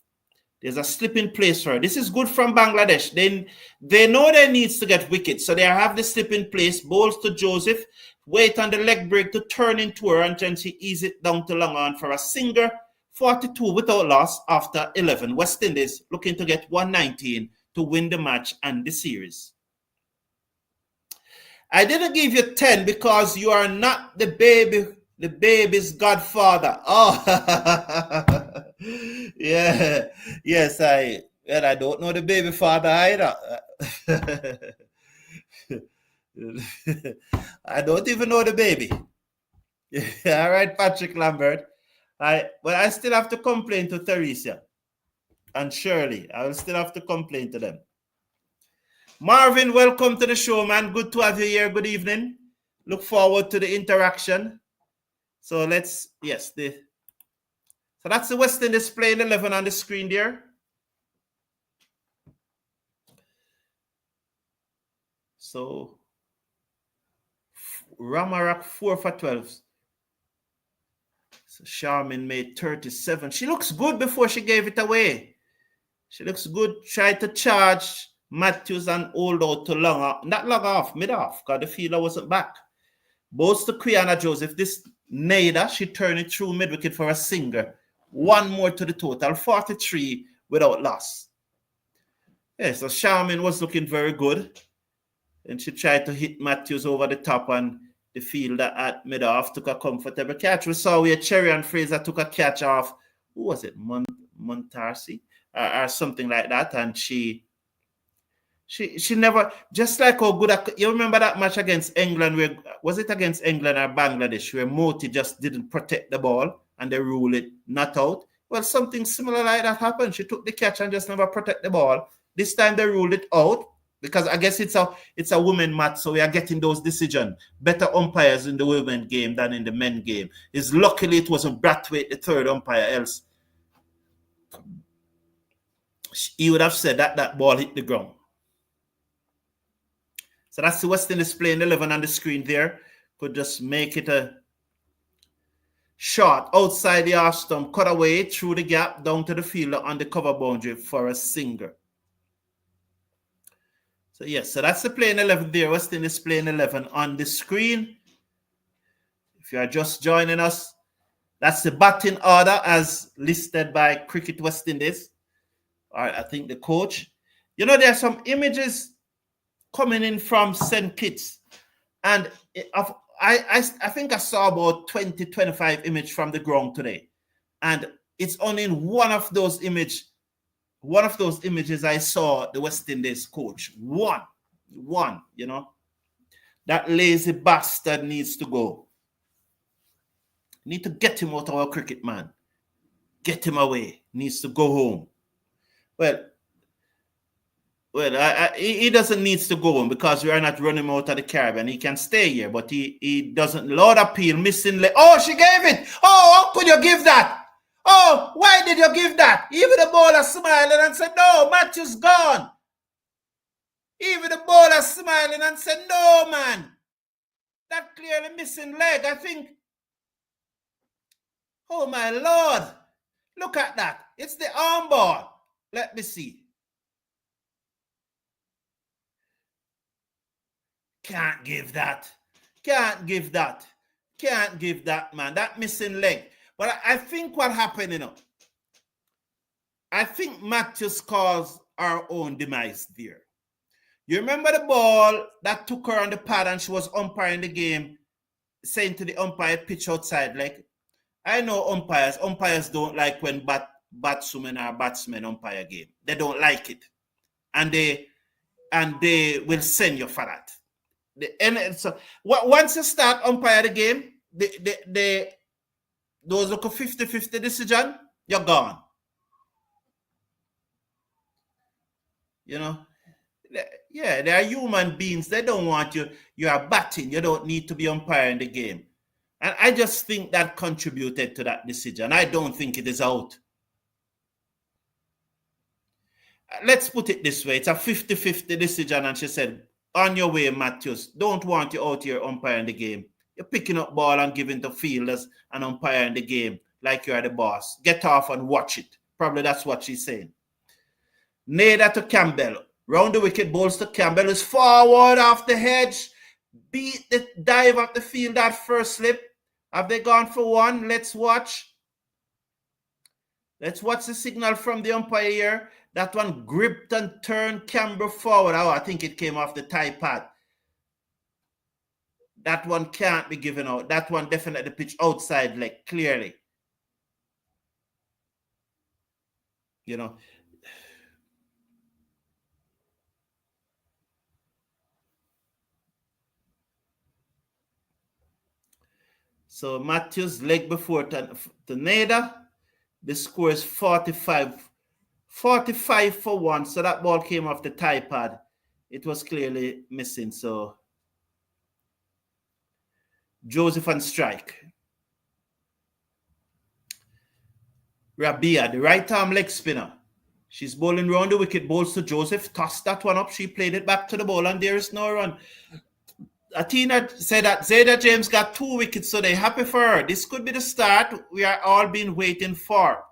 There's a slip in place for her. This is good from Bangladesh. They know they needs to get wickets, so they have the slip in place. Bowls to Joseph. Wait on the leg break to turn into her, and then she ease it down to long on for a singer. 42 without loss after 11. West Indies looking to get 119 to win the match and the series. I didn't give you 10 because you are not the baby's godfather. Oh, yeah, yes, I don't know the baby father either. I don't even know the baby. All right, Patrick Lambert. I still have to complain to Teresa and Shirley. I will still have to complain to them. Marvin, welcome to the show, man. Good to have you here. Good evening. Look forward to the interaction. So so that's the West Indies playing 11 on the screen there. So Ramarak 4 for 12. So Charmin made 37. She looks good before she gave it away. She looks good. Tried to charge Matthews and hold out to mid-off, because the fielder wasn't back. Both to Quiana Joseph. This Nader, she turned it through mid-wicket for a singer. One more to the total, 43 without loss. Yeah, so Charmin was looking very good. And she tried to hit Matthews over the top, and the fielder at mid-off took a comfortable catch. We saw where Cherry and Fraser took a catch off, who was it, Montarsi or something like that, and she never, just like how good, you remember that match against England, where, was it against England or Bangladesh, where Moti just didn't protect the ball and they ruled it not out? Well, something similar like that happened. She took the catch and just never protect the ball. This time they ruled it out, because I guess it's a women match, so we are getting those decisions. Better umpires in the women game than in the men game. It's luckily it wasn't Brathwaite, the third umpire, else he would have said that ball hit the ground. So that's the West Indies playing 11 on the screen there. Could just make it a shot outside the half stump, cut away through the gap down to the fielder on the cover boundary for a singer. So yes, so that's the playing 11 there. West Indies playing 11 on the screen. If you are just joining us, that's the batting order as listed by Cricket West Indies. All right, I think the coach. You know, there are some images coming in from St. Kitts, and I think I saw about 20, 25 images from the ground today, and it's only in one of those images I saw the West Indies coach. One, you know. That lazy bastard needs to go. Need to get him out of our cricket, man. Get him away. Needs to go home. Well, he doesn't need to go home, because we are not running him out of the Caribbean. He can stay here, but he doesn't. Lord appeal, missing leg. Oh, she gave it. Oh, how could you give that? Oh, why did you give that? Even the bowler smiling and said, no, Matthews gone. Even the bowler smiling and said, no, man. That clearly missing leg, I think. Oh, my Lord. Look at that. It's the arm ball. Let me see. Can't give that. Can't give that. Can't give that, man. That missing leg. But I think what happened, you know, I think Matthews caused our own demise there. You remember the ball that took her on the pad and she was umpiring the game, saying to the umpire, pitch outside leg? I know umpires don't like when batsmen umpire game. They don't like it. And they will send you for that. So once you start umpire the game, those look a 50-50 decision, you're gone. You know? Yeah, they are human beings. They don't want you. You are batting. You don't need to be umpiring the game. And I just think that contributed to that decision. I don't think it is out. Let's put it this way. It's a 50-50 decision. And she said, on your way, Matthews, don't want you out here umpiring the game. You're picking up ball and giving to fielders and umpiring the game like you are the boss. Get off and watch it. Probably that's what she's saying. Nader to Campbell. Round the wicket, balls to Campbell. Is forward off the hedge. Beat the dive of the field, that first slip. Have they gone for one? Let's watch. Let's watch the signal from the umpire here. That one gripped and turned camber forward. Oh, I think it came off the tie pad. That one can't be given out. That one definitely pitch outside leg, clearly. You know. So Matthews leg before Taneda. The score is 45 for 1. So that ball came off the tie pad. It was clearly missing. So Joseph on strike. Rabia, the right arm leg spinner. She's bowling round the wicket, bowls to Joseph, tossed that one up. She played it back to the ball, and there is no run. Athena said that Zayda James got 2 wickets, so they're happy for her. This could be the start we are all been waiting for.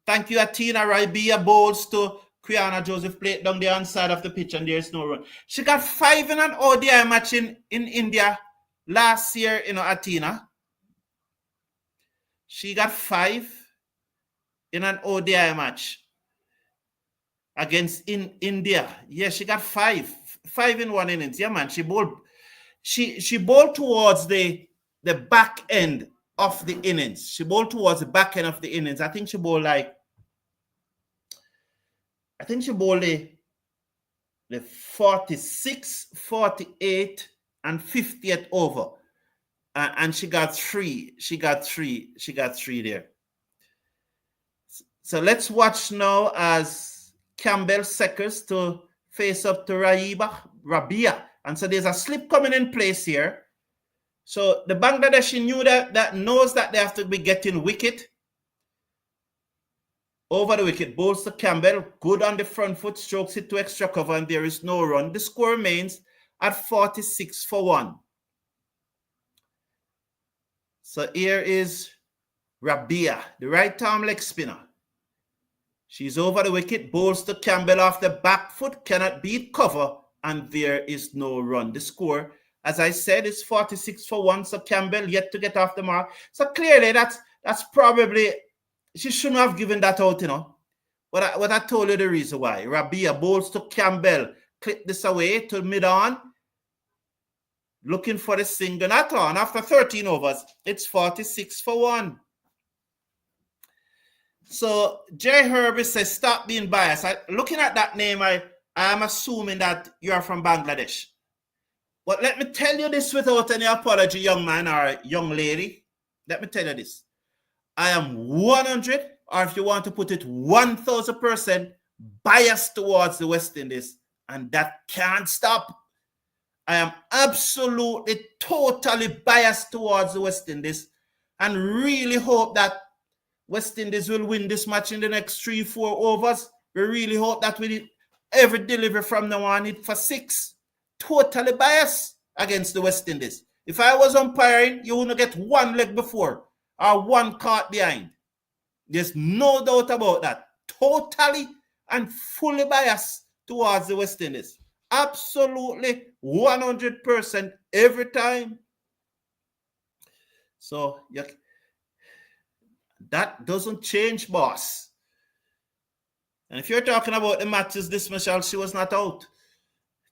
Thank you, Athena. Rabia bowls to Quiana Joseph, played down the inside of the pitch, and there's no run. She got 5 in an ODI match in India last year, Athena. She got 5 in an ODI match against India. Yeah, she got 5 in 1 innings. Yeah, man. She bowled towards the back end of the innings. She bowled towards the back end of the innings. I think she bowled the 46, 48, and 50th over. And she got 3. She got 3 there. So let's watch now as Campbell seconds to face up to Rabia. And so there's a slip coming in place here. So the Bangladeshi knew that knows that they have to be getting wicket. Over the wicket, bowls to Campbell. Good on the front foot, strokes it to extra cover, and there is no run. The score remains at 46 for 1. So here is Rabia, the right arm leg spinner. She's over the wicket, bowls to Campbell off the back foot, cannot beat cover, and there is no run. The score, as I said, is 46 for 1. So Campbell yet to get off the mark. So clearly that's probably, she shouldn't have given that out, But I told you the reason why. Rabia bowls to Campbell, clip this away to mid-on, looking for the single, not on. After 13 overs, it's 46 for 1. So Jay Herbie says, stop being biased. Looking at that name, I am assuming that you are from Bangladesh. But let me tell you this without any apology, young man or young lady. Let me tell you this. I am 100, or if you want to put it 1,000% biased towards the West Indies. And that can't stop. I am absolutely, totally biased towards the West Indies and really hope that West Indies will win this match in the next 3-4 overs. We really hope that every delivery from now on hit for 6. Totally biased against the West Indies. If I was umpiring, you wouldn't get 1 leg before or 1 caught behind. There's no doubt about that. Totally and fully biased towards the West Indies. Absolutely 100% every time. So that doesn't change, boss. And if you're talking about the Matthews dismissal, she was not out.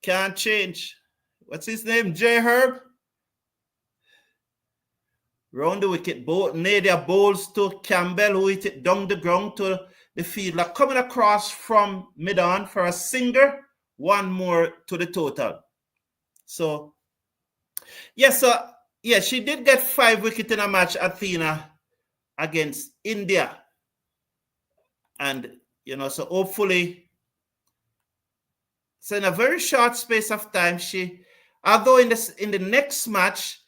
Can't change. What's his name? J Herb. Round the wicket, Nadia bowls to Campbell, who hit it down the ground to the fielder, coming across from mid-on for a single. 1 more to the total. So, yes, she did get 5 wickets in a match, Athena, against India. And, so hopefully, so in a very short space of time, although in the next match,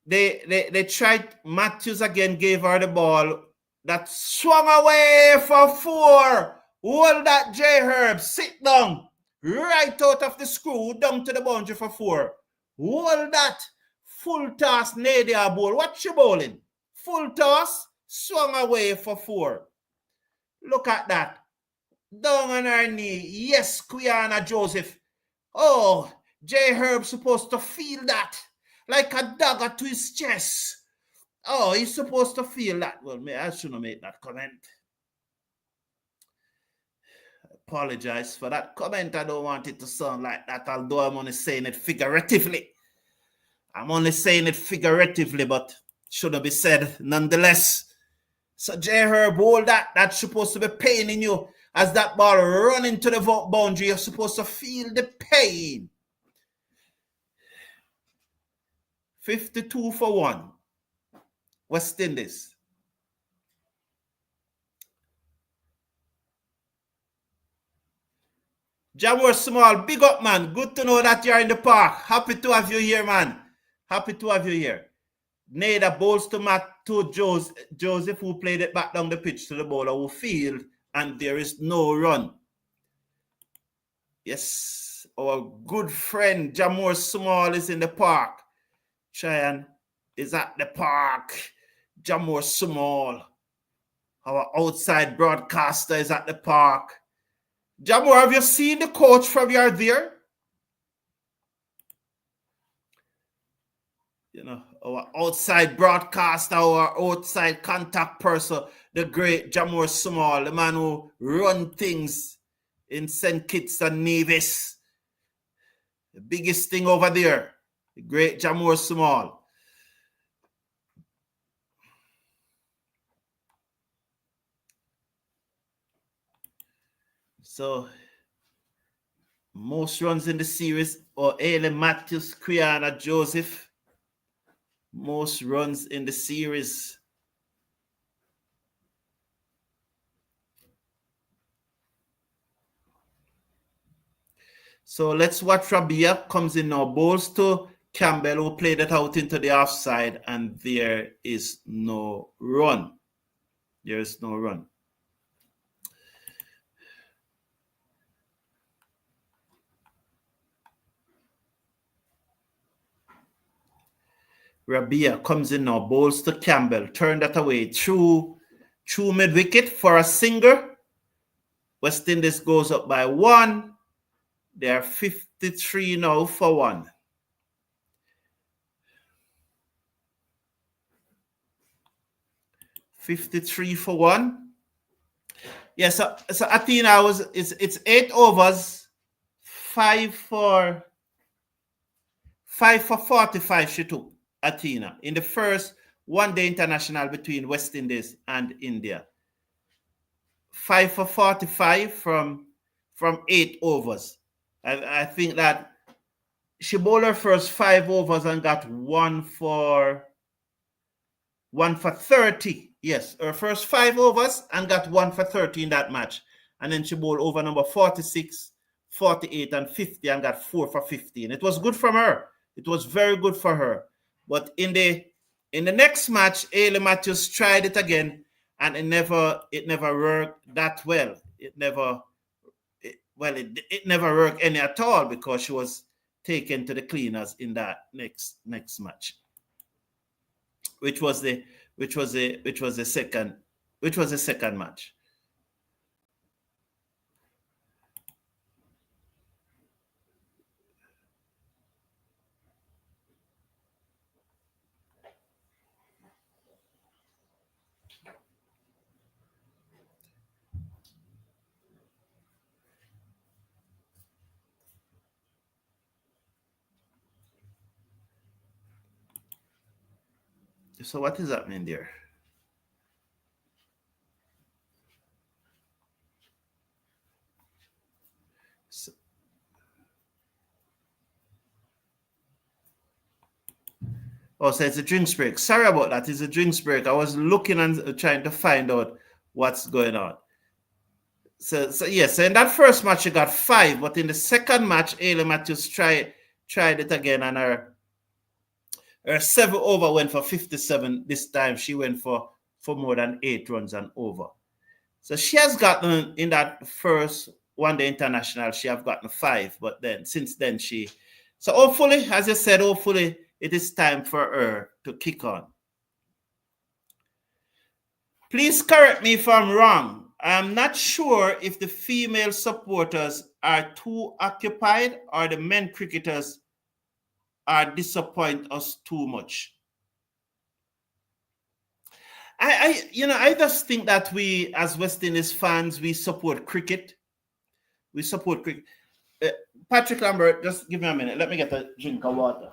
they tried, Matthews again gave her the ball that swung away for 4. Hold that, J Herb, sit down. Right out of the screw, down to the boundary for 4. Hold that. Full toss, Nadia bowl. What you bowling? Full toss, swung away for 4. Look at that. Down on her knee. Yes, Quiana Joseph. Oh, J Herb supposed to feel that. Like a dagger to his chest. Oh, he's supposed to feel that. Well, I shouldn't make that comment. apologize for that comment. I don't want it to sound like that, although I'm only saying it figuratively. But shouldn't be said nonetheless. So J Herb, hold that. That's supposed to be paining you. As that ball running to the boundary, you're supposed to feel the pain. 52 for 1. West Indies. Jamor Small, big up, man. Good to know that you're in the park. Happy to have you here, man. Happy to have you here. Nader bowls to Joseph, who played it back down the pitch to the bowler who field, and there is no run. Yes, our good friend Jamor Small is in the park. Cheyenne is at the park. Jamor Small, our outside broadcaster, is at the park. Jamor, have you seen the coach from your there? You know, our outside broadcaster, our outside contact person, the great Jamor Small, the man who run things in St. Kitts and Nevis. The biggest thing over there, the great Jamor Small. So, most runs in the series, or Ailey Matthews, Quiana Joseph. Most runs in the series. So let's watch Rabia comes in now. Bowls to Campbell, who played it out into the offside, and there is no run. There is no run. Rabia comes in now. Bowls to Campbell. Turn that away. Through mid-wicket for a single. West Indies goes up by 1. They are 53 now for 1. $53 for 1. Yeah, so Athena it's 8 overs, 5 for 45 she took, Athena, in the first one-day international between West Indies and India. 5 for 45 from 8 overs. I think that she bowled her first 5 overs and got 1 for 30. Yes, her first 5 overs and got 1 for 30 in that match. And then she bowled over number 46, 48, and 50 and got 4 for 15. It was good from her. It was very good for her. But in the next match, Ailey Matthews tried it again, and it never worked that well. It never worked any at all because she was taken to the cleaners in that next match, which was the second match. So what is happening there? So it's a drinks break. Sorry about that. It's a drinks break. I was looking and trying to find out what's going on. So yes, in that first match she got 5, but in the second match, Ailey Matthews tried it again, and her 7 over went for 57. This time she went for more than 8 runs and over. So she has gotten, in that first one-day international, she have gotten 5, but then since then so hopefully, as I said, hopefully it is time for her to kick on. Please correct me if I'm wrong. I'm not sure if the female supporters are too occupied or the men cricketers are disappoint us too much. I just think that we, as West Indies fans, we support cricket. We support cricket. Patrick Lambert, just give me a minute. Let me get a drink of water.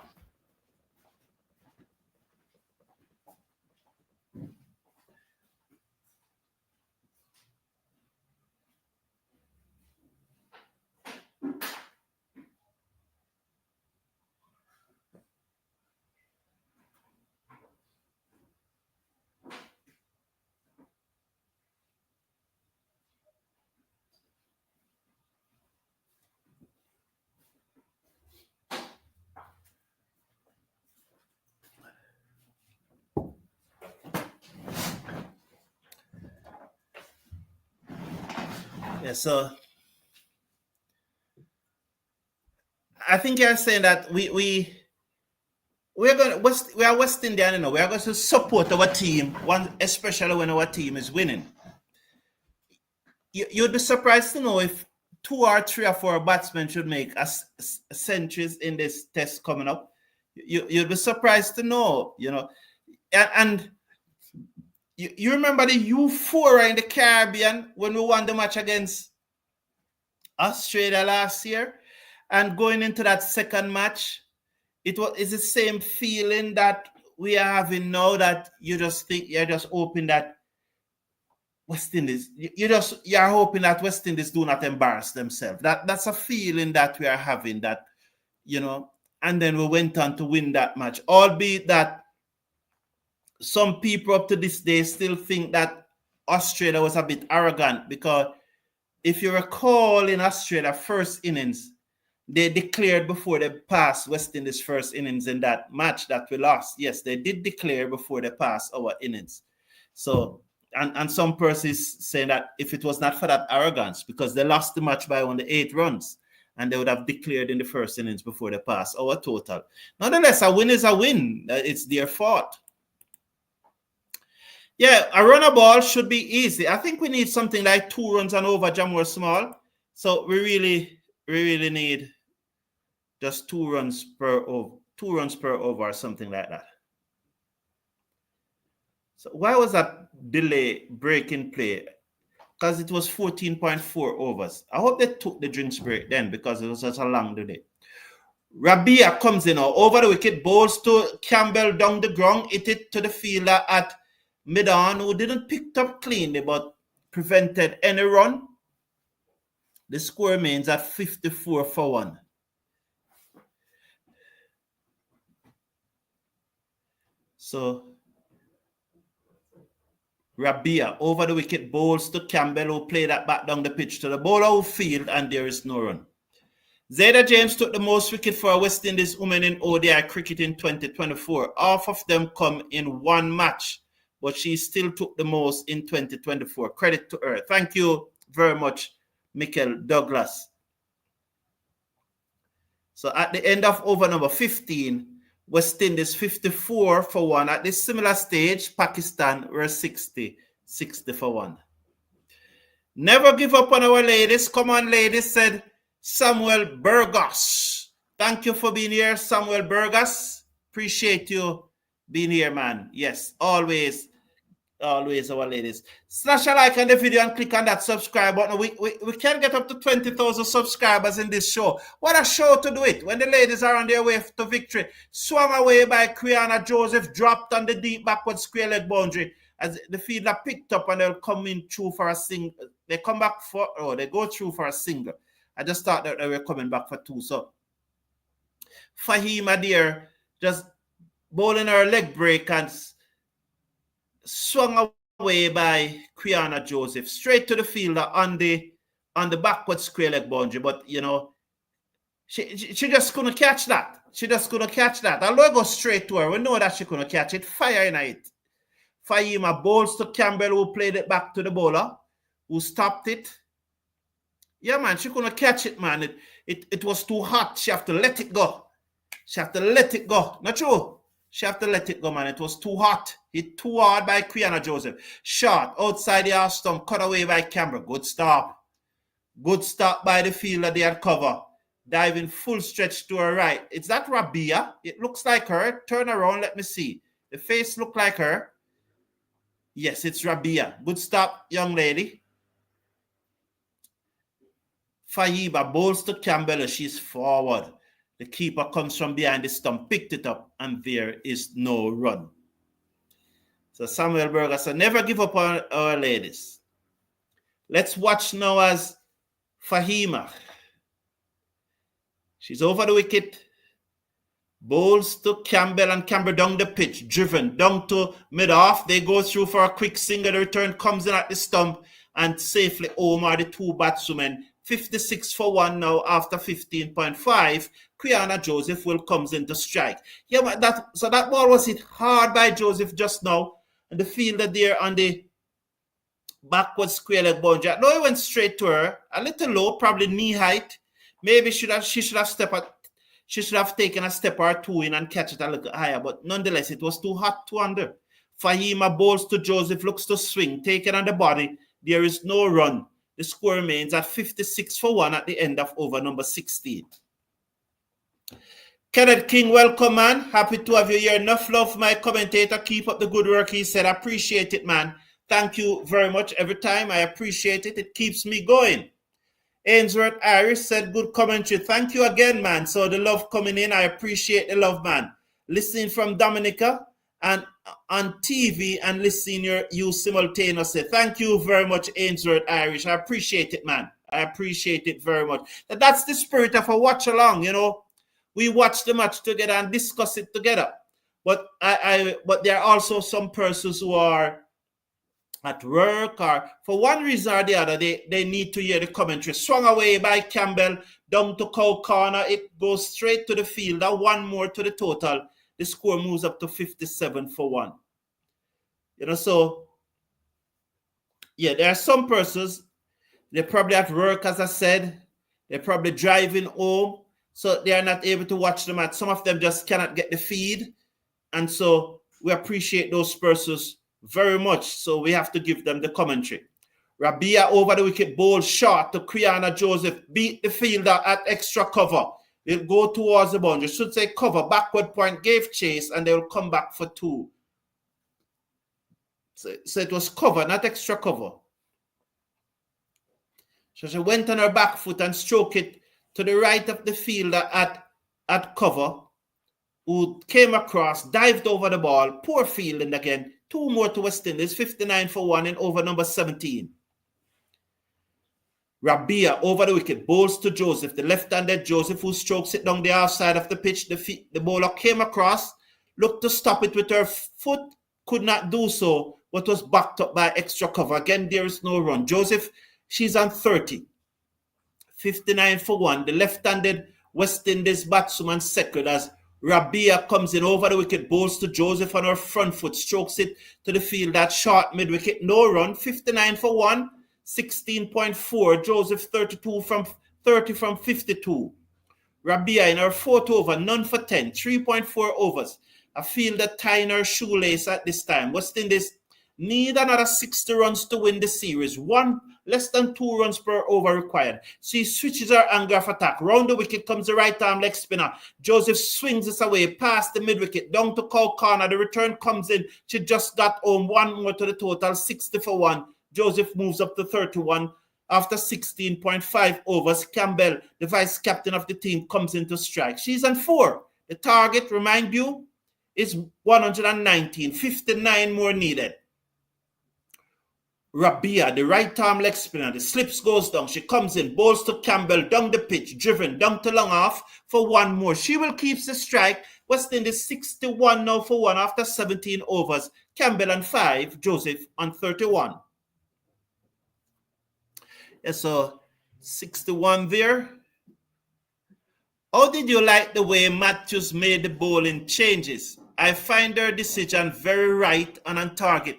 Yeah, so I think you're saying that we are West Indian, you know. We are going to support our team, one especially when our team is winning. You'd be surprised to know if 2 or 3 or 4 batsmen should make centuries in this test coming up. You'd be surprised to know, you know. And you remember the euphoria in the Caribbean when we won the match against Australia last year, and going into that second match, it's the same feeling that we are having now, that you just think you're just hoping that West Indies, you're hoping that West Indies do not embarrass themselves. That's a feeling that we are having, that, you know, and then we went on to win that match, albeit that some people up to this day still think that Australia was a bit arrogant, because if you recall, in Australia first innings, they declared before they passed West Indies first innings in that match that we lost. Yes, they did declare before they passed our innings. So, and some persons saying that if it was not for that arrogance, because they lost the match by only 8 runs, and they would have declared in the first innings before they passed our total. Nonetheless, a win is a win. It's their fault. Yeah, a runner ball should be easy. I think we need something like 2 runs and over Jamur Small. So we really need just 2 runs per over, 2 runs per over, or something like that. So why was that delay breaking play? Because it was 14.4 overs. I hope they took the drinks break then, because it was such a long delay. Rabia comes in over the wicket, bowls to Campbell down the ground, hit it to the fielder at mid-on, who didn't pick it up cleanly but prevented any run. The score remains at 54 for 1. So Rabia over the wicket, bowls to Campbell, who played that back down the pitch to the bowler who field, and there is no run. Zayda James took the most wicket for West Indies women in ODI cricket in 2024. Half of them come in one match, but she still took the most in 2024. Credit to her. Thank you very much, Michael Douglas. So at the end of over number 15, West Indies 54 for 1. At this similar stage, Pakistan were 60 for 1. Never give up on our ladies. Come on, ladies, said Samuel Burgos. Thank you for being here, Samuel Burgos. Appreciate you being here, man. Yes, always our ladies. Slash a like on the video and click on that subscribe button. We can get up to 20,000 subscribers in this show. What a show to do it when the ladies are on their way to victory. Swung away by Quiana Joseph, dropped on the deep backward square leg boundary as the fielder picked up, and they'll come in through for a single. They come back they go through for a single. I just thought that they were coming back for 2. So Fahima there just bowling her leg break and swung away by Quiana Joseph straight to the fielder on the backward square leg boundary. But you know, she just couldn't catch that. She just couldn't catch that. Although it goes straight to her, we know that she couldn't catch it. Fire in it. Fahima bowls to Campbell, who played it back to the bowler, who stopped it. Yeah, man, she couldn't catch it, man. It was too hot. She have to let it go. She have to let it go. Not true. She have to let it go, man. It was too hot. Hit too hard by Quiana Joseph. Shot outside the half stump, cut away by Campbell. Good stop. Good stop by the fielder there, cover. Diving full stretch to her right. Is that Rabia? It looks like her. Turn around, let me see. The face look like her. Yes, it's Rabia. Good stop, young lady. Fahima bowls to Campbell. She's forward. The keeper comes from behind the stump, picked it up, and there is no run. So Samuel Berger said, never give up on our ladies. Let's watch now as Fahima. She's over the wicket. Bowls to Campbell, and Campbell down the pitch, driven down to mid-off. They go through for a quick single. The return comes in at the stump and safely home are the two batswomen. 56 for 1 now after 15.5. Quiana Joseph will comes in to strike. Yeah, but that ball was hit hard by Joseph just now. And the fielder there on the backward square leg boundary. No, he went straight to her. A little low, probably knee height. Maybe she should have taken a step or two in and catch it a little higher. But nonetheless, it was too hot to under. Fahima bowls to Joseph, looks to swing, taken on the body. There is no run. The score remains at 56 for 1 at the end of over number 16. Kenneth King, welcome, man. Happy to have you here. Enough love for my commentator. Keep up the good work, he said. I appreciate it, man. Thank you very much every time. I appreciate it. It keeps me going. Ainsworth Irish said, good commentary. Thank you again, man. So the love coming in, I appreciate the love, man. Listening from Dominica and on TV and listening you simultaneously. Thank you very much, Ainsworth Irish. I appreciate it, man. I appreciate it very much. That's the spirit of a watch along, you know. We watch the match together and discuss it together. But but there are also some persons who are at work or for one reason or the other, they need to hear the commentary. Swung away by Campbell, down to Cow Corner. It goes straight to the fielder. One more to the total. The score moves up to 57 for 1. You know, so, yeah, there are some persons, they're probably at work, as I said. They're probably driving home, so they are not able to watch the match. Some of them just cannot get the feed. And so we appreciate those persons very much. So we have to give them the commentary. Rabia over the wicket, bowl short to Quiana Joseph, beat the fielder at extra cover. They'll go towards the boundary. Should say cover, backward point, gave chase, and they'll come back for 2. So it was cover, not extra cover. So she went on her back foot and stroked it to the right of the fielder at cover, who came across, dived over the ball. Poor fielding again. 2 more to West Indies, 59 for 1 in over number 17. Rabia over the wicket, bowls to Joseph, the left-handed Joseph, who strokes it down the outside of the pitch. The bowler came across, looked to stop it with her foot, could not do so, but was backed up by extra cover. Again, there is no run. Joseph, she's on 30. 59 for 1. The left-handed West Indies batswoman second as Rabia comes in over the wicket, bowls to Joseph on her front foot, strokes it to the field, that short mid-wicket, no run. 59 for 1. 16.4. Joseph 30 from 52. Rabia in her 4th over, none for 10. 3.4 overs. A fielder tying her shoelace at this time. West Indies need another 60 runs to win the series. Less than 2 runs per over required. She switches her angle of attack. Round the wicket comes the right arm leg spinner. Joseph swings this away past the mid-wicket, down to Cow Corner. The return comes in. She just got home. 1 more to the total, 60 for 1. Joseph moves up to 31 after 16.5 overs. Campbell, the vice captain of the team, comes in to strike. She's on 4. The target, remind you, is 119. 59 more needed. Rabia, the right arm leg spinner, the slips goes down. She comes in, bowls to Campbell, down the pitch, driven, down to long off for 1 more. She will keep the strike. West Indies 61 now for 1 after 17 overs. Campbell on 5, Joseph on 31. Yeah, so 61 there. How did you like the way Matthews made the bowling changes? I find their decision very right and on target.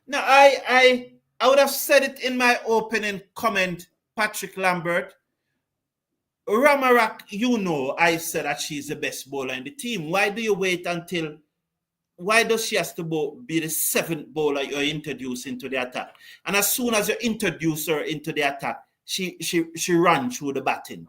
Now, I would have said it in my opening comment, Patrick Lambert. Ramarak, you know, I said that she's the best bowler in the team. Why do you wait until... Why does she have to be the 7th bowler you introduce into the attack? And as soon as you introduce her into the attack, she runs through the batting.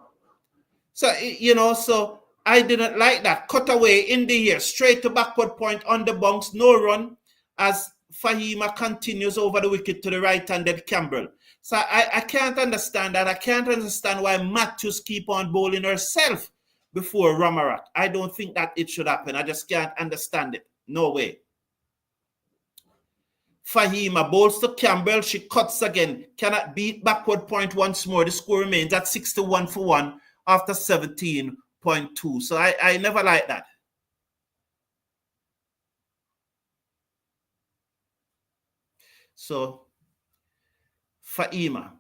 So, you know, so I didn't like that. Cut away in the air, straight to backward point on the bunks, no run. As Fahima continues over the wicket to the right-handed Campbell. So I can't understand that. I can't understand why Matthews keep on bowling herself before Ramarat. I don't think that it should happen. I just can't understand it. No way. Fahima bowls to Campbell. She cuts again. Cannot beat backward point once more. The score remains at 61 for 1 after 17.2. So I never like that. So Fahima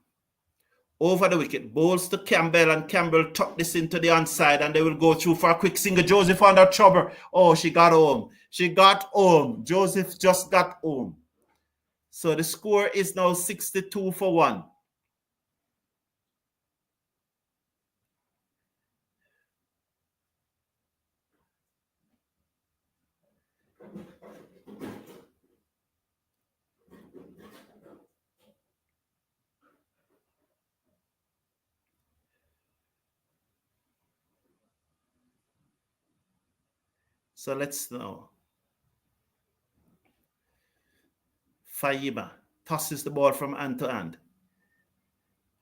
over the wicket, bowls to Campbell, and Campbell tuck this into the onside, and they will go through for a quick single. Joseph under trouble. Oh, she got home. She got home. Joseph just got home. So the score is now 62 for 1. So let's know. Fahima tosses the ball from hand to hand.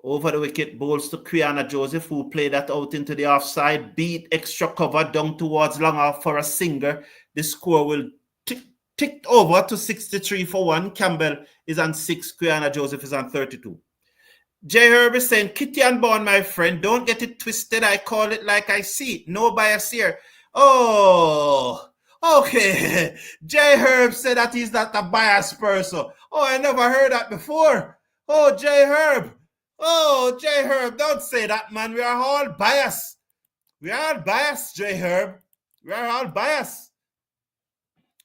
Over the wicket, bowls to Quiana Joseph, who played that out into the offside, beat extra cover down towards long off for a singer. The score will tick over to 63 for 1. Campbell is on 6, Quiana Joseph is on 32. J. Herb is saying, Kitty and Bond, my friend, don't get it twisted. I call it like I see it. No bias here. Oh, okay. J. Herb said that he's not a biased person. Oh, I never heard that before. Oh, J. Herb. Oh, J. Herb, don't say that, man. We are all biased. We are all biased, J. Herb. We are all biased.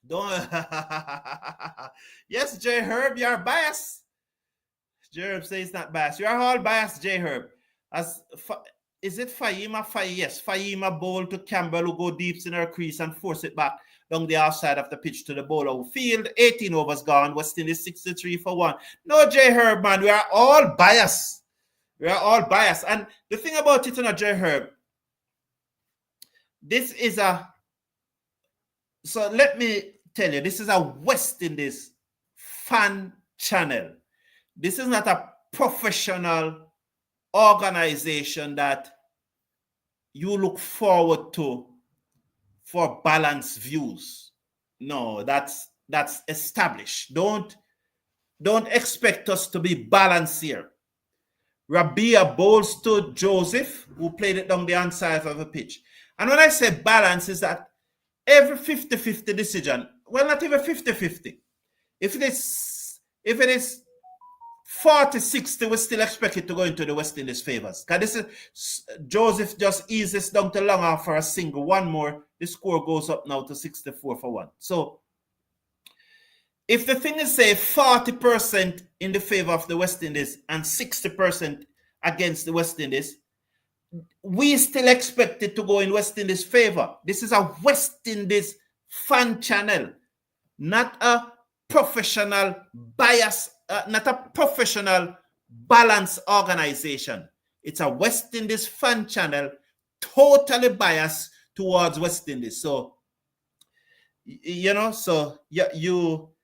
Don't. Yes, J. Herb, you are biased. J. Herb says not biased. You are all biased, J. Herb. Is it Fahima? Yes, Fahima bowled to Campbell, who go deep in her crease and force it back down the outside of the pitch to the bowler field. 18 overs gone. West Indies 63 for 1. No, J. Herb, man. We are all biased. We are all biased. And the thing about it, J. Herb, this is a... So let me tell you, this is a West Indies fan channel. This is not a professional organization that you look forward to for balanced views. No, that's established. Don't expect us to be balanced here. Rabia bowls to Joseph, who played it down the onside of the pitch. And when I say balance, is that every 50-50 decision, well, not even 50-50. If it is 40-60, we still expect it to go into the West Indies' favors. Because this is Joseph just eases down to long off for a single. One more, the score goes up now to 64 for 1. So if the thing is, say, 40% in the favor of the West Indies and 60% against the West Indies, we still expect it to go in West Indies' favor. This is a West Indies fan channel, not a professional bias, not a professional balance organization. It's a West Indies fan channel, totally biased towards West Indies. So, you know, so you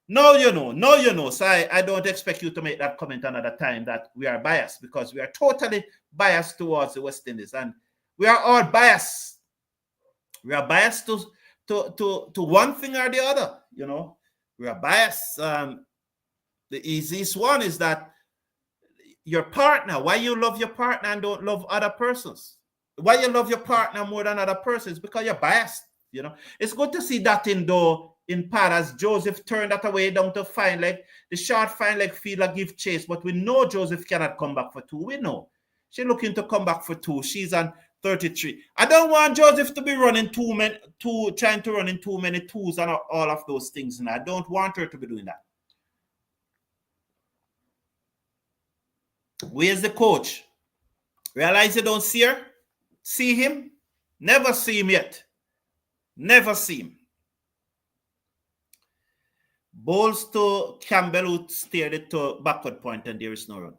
know. So I don't expect you to make that comment another time that we are biased, because we are totally biased towards the West Indies, and we are all biased. We are biased to one thing or the other, you know. We are biased. The easiest one is that your partner, why you love your partner and don't love other persons? Why you love your partner more than other persons? Because you're biased, you know. It's good to see that in part as Joseph turned that away down to fine leg. The short fine leg fielder give chase, but we know Joseph cannot come back for 2. We know. She's looking to come back for 2. She's on 33. I don't want Joseph to be running trying to run in too many 2s and all of those things. And I don't want her to be doing that. Where's the coach? Realize you don't see her? See him? Never see him yet. Never see him. Bowls to Campbell, who steered it to backward point, and there is no run.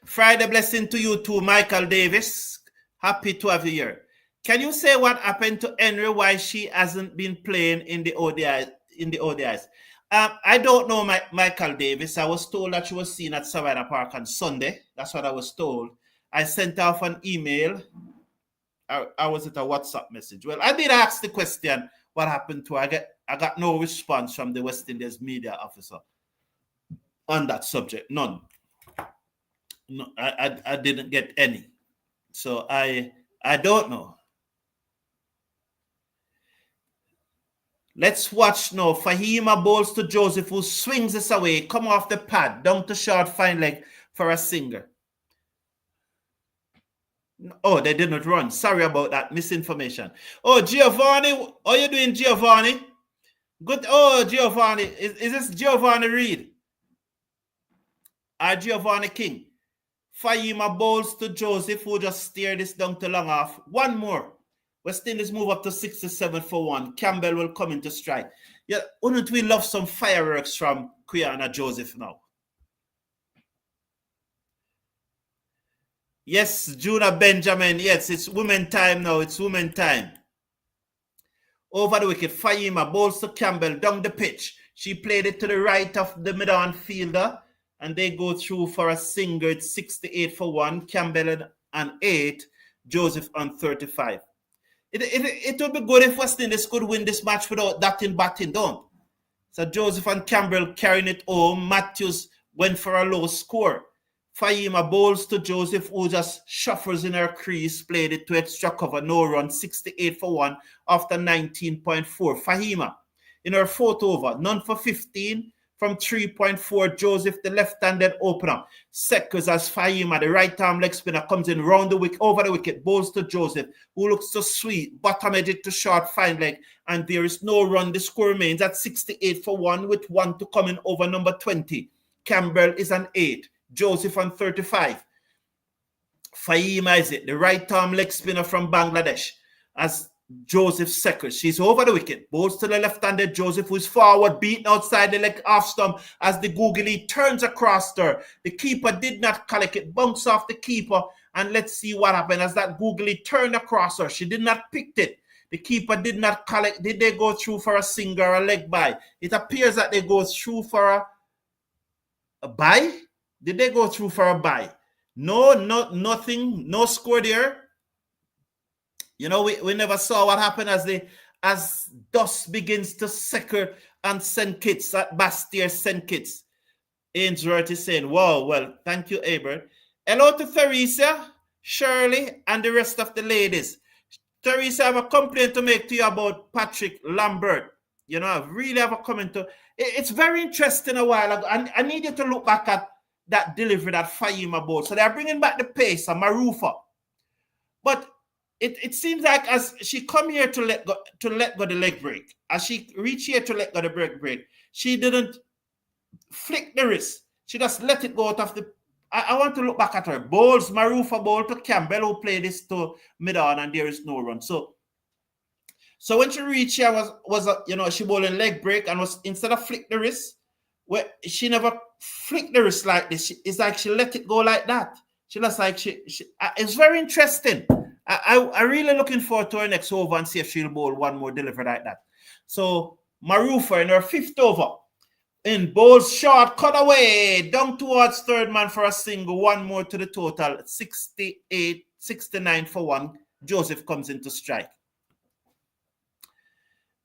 Friday blessing to you too, Michael Davis. Happy to have you here. Can you say what happened to Henry, why she hasn't been playing in the ODIs? I don't know Michael Davis. I was told that she was seen at Savannah Park on Sunday. That's what I was told. I sent off an email. I was it a WhatsApp message? Well, I did ask the question, what happened to her? I got no response from the West Indies media officer on that subject. None. No, I didn't get any. So I don't know. Let's watch now. Fahima bowls to Joseph, who swings this away, come off the pad, down to short fine leg for a singer. Oh, they did not run. Sorry about that. Misinformation. Oh, Giovanni. How are you doing, Giovanni? Good. Oh, Giovanni. Is this Giovanni Reed? Giovanni King. Fahima bowls to Joseph, who just steered this down to long off. One more. West Indies move up to 67 for 1. Campbell will come into strike. Yeah, wouldn't we love some fireworks from Quiana Joseph now? Yes, Juna Benjamin. Yes, it's women time now. It's women time. Over the wicket, Fahima bowls to Campbell down the pitch. She played it to the right of the mid-on fielder, and they go through for a single. It's 68 for 1. Campbell on 8, Joseph on 35. It would be good if West Indies could win this match without that in batting, don't? So Joseph and Campbell carrying it home. Matthews went for a low score. Fahima bowls to Joseph, who just shuffles in her crease, played it to extra cover, no run, 68 for 1 after 19.4. Fahima in her fourth over, none for 15 from 3.4. Joseph, the left-handed opener, seconds as Fahima, the right-arm leg spinner, comes in round the wicket, over the wicket, bowls to Joseph, who looks so sweet, bottom edge it to short, fine leg, and there is no run. The score remains at 68 for 1 with 1 to come in over number 20. Campbell is an 8. Joseph on 35. Fahima is it, the right-arm leg spinner from Bangladesh, as Joseph second. She's over the wicket. Bowls to the left-handed Joseph, who's forward, beaten outside the leg off stump as the googly turns across her. The keeper did not collect it. Bounce off the keeper, and let's see what happened as that googly turned across her. She did not pick it. The keeper did not collect. Did they go through for a single or a leg bye? It appears that they go through for a bye. Did they go through for a bye? No, nothing. No score there. You know, we never saw what happened as dust begins to settle on St. Kitts, at Bastier St. Kitts. Ainsworth is saying, wow, well, thank you, Abert. Hello to Theresa, Shirley, and the rest of the ladies. Theresa, I have a complaint to make to you about Patrick Lambert. You know, I really have a comment to. It's very interesting a while ago. I need you to look back at that delivery that Fahima bowled. So they're bringing back the pace of Marufa. But it seems like as she come here to let go the leg break, as she reach here to let go the break, she didn't flick the wrist. She just let it go out of the. I want to look back at her. Bowls, Marufa bowl to Campbell, who played this to mid-on, and there is no run. So when she reached here was she bowling leg break and was instead of flick the wrist, where she never flicked the wrist like this. It's like she let it go like that. She just like she it's very interesting. I really looking forward to her next over and see if she'll bowl one more delivery like that. So Marufa in her fifth over, in bowls short, cut away, down towards third man for a single, one more to the total, 69 for 1. Joseph comes into strike.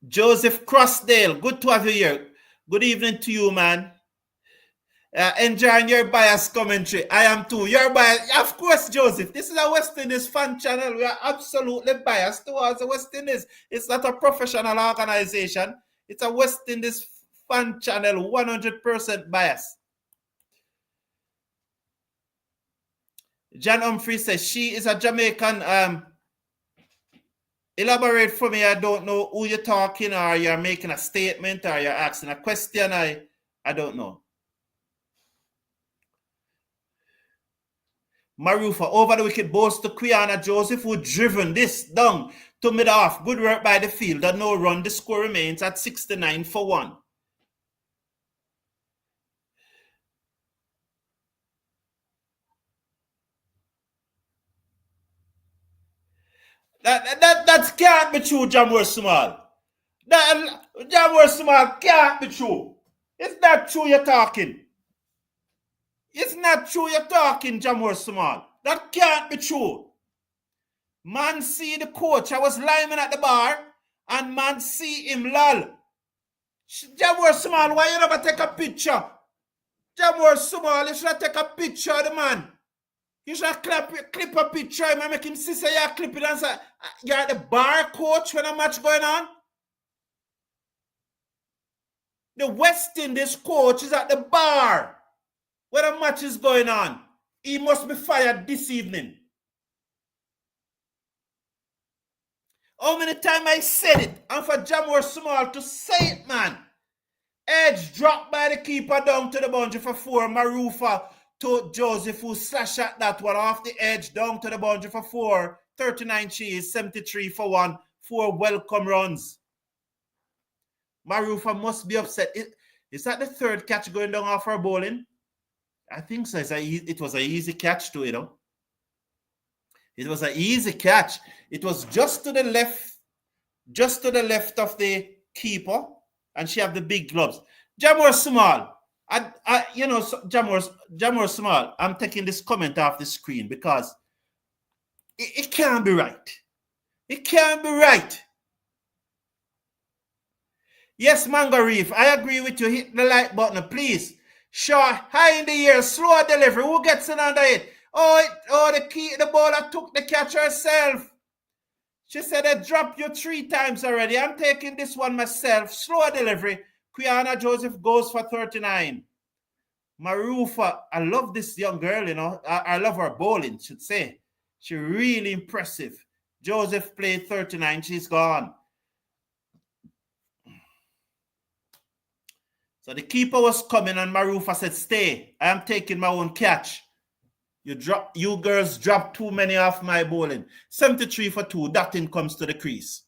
Joseph Crossdale, good to have you here. Good evening to you, man. Enjoying your biased commentary. I am too. You're biased. Of course, Joseph. This is a West Indies fan channel. We are absolutely biased towards the West Indies. It's not a professional organization. It's a West Indies fan channel, 100% biased. John Humphrey says she is a Jamaican. Elaborate for me. I don't know who you're talking, or you're making a statement, or you're asking a question. I don't know. Marufa over the wicket, bowls to Quiana Joseph, who driven this down to mid-off. Good work by the fielder. No run. The score remains at 69 for 1. That can't be true, Jamur Small. Jamur Small can't be true. It's not true you're talking. It's not true you're talking, Jamor Small. That can't be true. Man see the coach. I was lying at the bar and man see him lol. Jamor Small, why you never take a picture? Jamor Small, you should take a picture of the man. You should clip a picture and make him see say you're clipping and say you're at the bar, coach, when a match going on. The West Indies coach is at the bar when a match is going on. He must be fired this evening. How many times I said it? And for Jamor Small to say it, man. Edge dropped by the keeper down to the boundary for 4. Marufa to Joseph, who slashed at that one off the edge down to the boundary for 4. 39 cheese, 73 for 1. 4 welcome runs. Marufa must be upset. Is that the third catch going down off her bowling? I think so. It was an easy catch too, you know. It was an easy catch. It was just to the left of the keeper, and she have the big gloves. Jamor Small, Jamor Small, I'm taking this comment off the screen because it can't be right. It can't be right. Yes, Mango Reef, I agree with you. Hit the like button, please. Sure, high in the air, slow delivery. Who gets in under it? The bowler took the catch herself. She said, I dropped you 3 times already. I'm taking this one myself. Slow delivery. Quiana Joseph goes for 39. Marufa, I love this young girl, you know. I love her bowling, should say. She's really impressive. Joseph played 39. She's gone. So the keeper was coming and Marufa said, stay. I am taking my own catch. You girls dropped too many off my bowling. 73 for 2. That comes to the crease.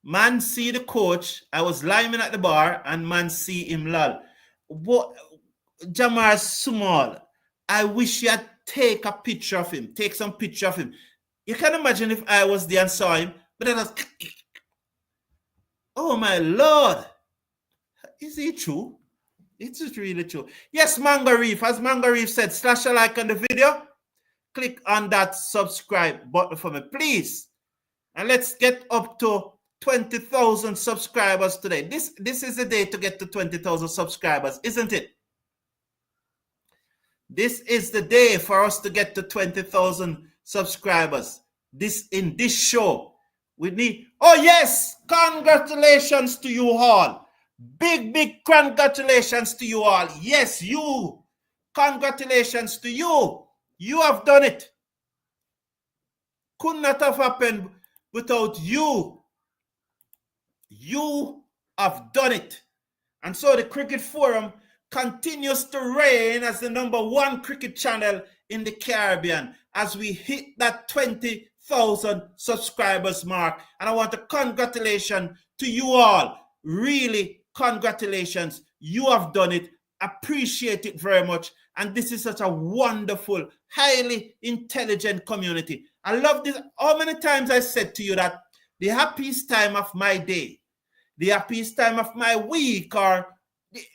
Man see the coach. I was lying at the bar and man see him lol. What, Jamar Small, I wish you had take a picture of him. Take some picture of him. You can imagine if I was there and saw him. But then I was, oh my Lord. Is it true? It's really true. Yes, Mango Reef. As Mango Reef said, slash a like on the video. Click on that subscribe button for me, please. And let's get up to 20,000 subscribers today. This is the day to get to 20,000 subscribers, isn't it? This is the day for us to get to 20,000 subscribers. In this show. We need, oh yes, congratulations to you all. Big congratulations to you all. Yes, you. Congratulations to you. You have done it. Could not have happened without you. You have done it. And so the Cricket Forum continues to reign as the #1 cricket channel in the Caribbean as we hit that 20,000 subscribers mark. And I want to congratulations to you all. Really, congratulations. You have done it. Appreciate it very much. And this is such a wonderful, highly intelligent community. I love this. How many times I said to you that the happiest time of my day, the happiest time of my week, or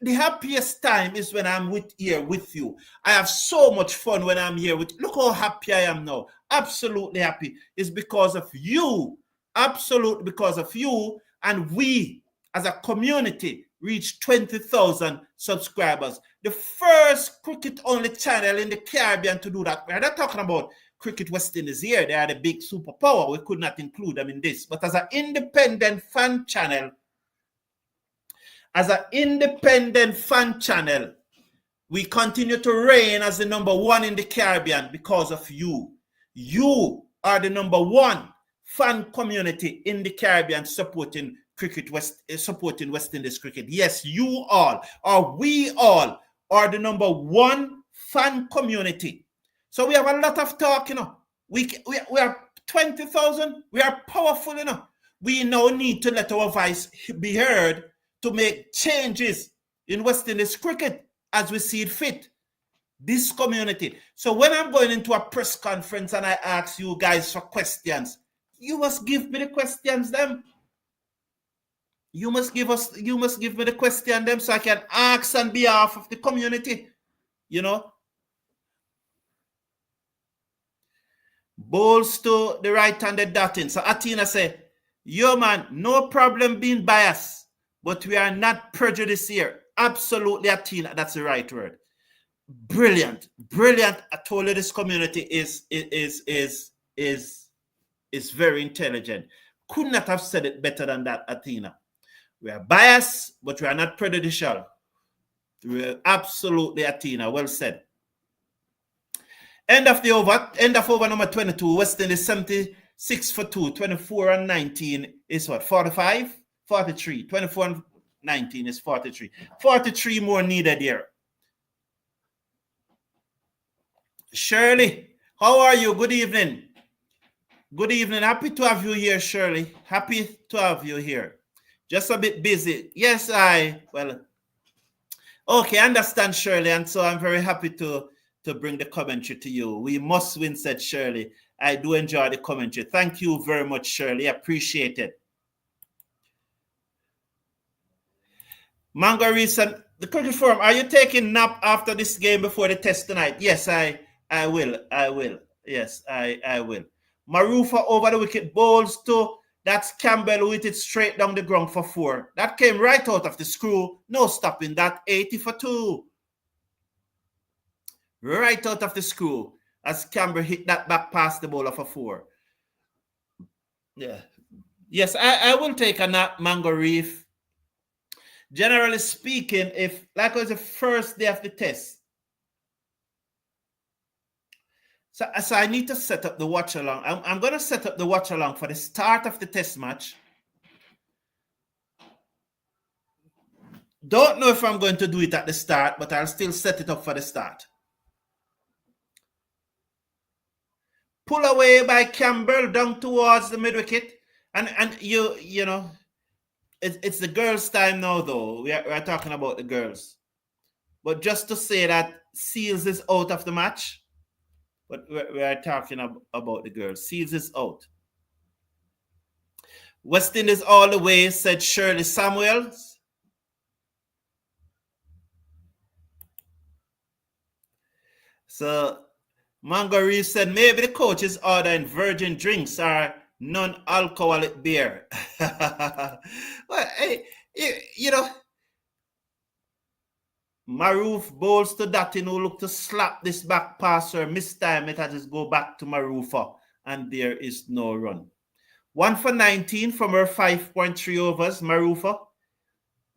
the happiest time is when I'm here with you. I have so much fun when I'm here with you. Look how happy I am now. Absolutely happy. It's because of you. Absolutely because of you. And we, as a community, reached 20,000 subscribers. The first cricket-only channel in the Caribbean to do that. We're not talking about Cricket West Indies here. They are the big superpower. We could not include them in this. But as an independent fan channel, we continue to reign as the #1 in the Caribbean because of you. You are the #1 fan community in the Caribbean supporting supporting West Indies cricket. Yes, you all, or we all, are the #1 fan community. So we have a lot of talk, you know. We are 20,000. We are powerful, you know. We now need to let our voice be heard to make changes in West Indies cricket as we see it fit. This community. So when I'm going into a press conference and I ask you guys for questions, you must give me the questions them. You must give me the question them so I can ask on behalf of the community. You know, balls to the right-handed dotting. So Athena say, yo man, no problem being biased, but we are not prejudiced here. Absolutely, Athena, that's the right word. Brilliant. I told you this community is very intelligent. Could not have said it better than that, Athena. We are biased, but we are not prejudicial. We are absolutely, Athena. Well said. End of over number 22. West Indies 76 for 2. 24 and 19 is what? 45? 43. 24 and 19 is 43. 43 more needed here. Shirley, how are you? Good evening. Good evening. Happy to have you here, Shirley. Happy to have you here. Just a bit busy. Yes, okay, I understand, Shirley, and so I'm very happy to bring the commentary to you. We must win, said Shirley. I do enjoy the commentary. Thank you very much, Shirley. Appreciate it. Mango Reason, the cricket forum, are you taking nap after this game before the test tonight? Yes, I will. Yes, I will. Marufa over the wicket, balls to, that's Campbell who hit it straight down the ground for 4. That came right out of the screw. No stopping that. 80 for 2. Right out of the screw as Campbell hit that back past the bowler for 4. Yeah. Yes, I will take a nap, Mango Reef. Generally speaking, if like it was the first day of the test, so I need to set up the watch along. I'm going to set up the watch along for the start of the test match. Don't know if I'm going to do it at the start, but I'll still set it up for the start. Pull away by Campbell down towards the mid wicket, and you know, it's the girls' time now though. We're talking about the girls, but just to say that Seals is out of the match. But we are talking about the girls. Seals is out. West Indies all the way, said Shirley Samuels. So Mango Reef said maybe the coach is ordering virgin drinks or non-alcoholic beer. Well, hey, you know, Maroof bowls to Datin who look to slap this back passer. Miss time it has to go back to Maroofa and there is no run. 1 for 19 from her 5.3 overs, Maroofa.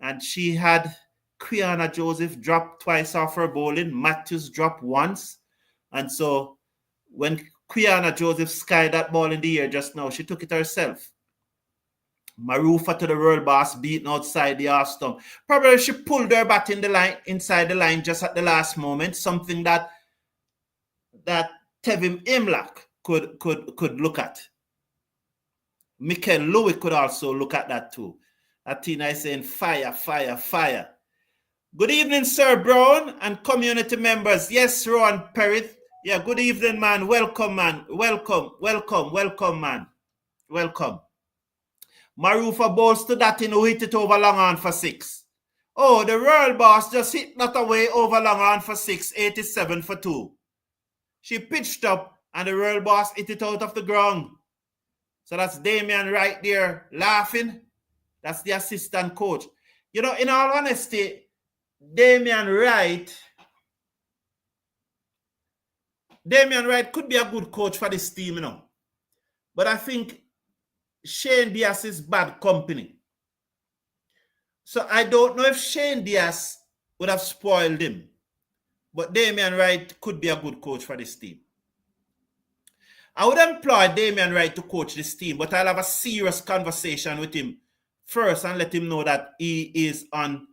And she had Quiana Joseph drop twice off her bowling. Matthews dropped once. And so when Quiana Joseph skied that ball in the air just now, she took it herself. Maroofa to the world boss, beaten outside the half stump. Probably she pulled her bat in the line, inside the line just at the last moment, something that Tevin Imlach could look at. Mikel Louis could also look at that too. Athena is saying fire, fire, fire. Good evening, Sir Brown and community members. Yes, Rowan Perrith. Yeah, good evening, man. Welcome, man. Welcome, man. Welcome. Maroofa bowls to Datin who hit it over long on for 6. Oh, the royal boss just hit that away over long on for 6, 87 for 2. She pitched up and the royal boss hit it out of the ground. So that's Damian right there laughing. That's the assistant coach. You know, in all honesty, Damian Wright could be a good coach for this team, you know. But I think Shane Diaz is bad company. So I don't know if Shane Diaz would have spoiled him. But Damian Wright could be a good coach for this team. I would employ Damian Wright to coach this team, but I'll have a serious conversation with him first and let him know that he's on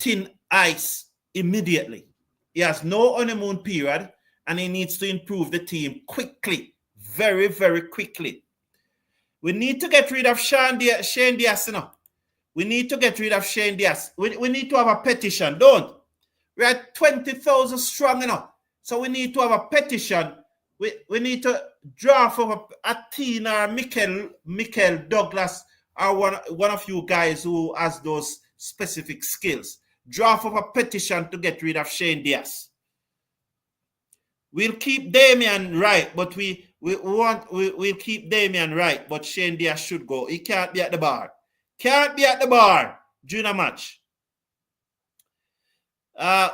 thin ice immediately. He has no honeymoon period and he needs to improve the team quickly, very, very quickly. We need to get rid of Shane Diaz, you know. We need to get rid of Shane Diaz. We need to have a petition, don't? We are 20,000 strong, you know. So we need to have a petition. We need to draft up Athena or Mikel Douglas or one of you guys who has those specific skills, draft up a petition to get rid of Shane Diaz. We'll keep Damian right, but we'll keep Damian right, but Shane Diaz should go. He can't be at the bar. Can't be at the bar during a match.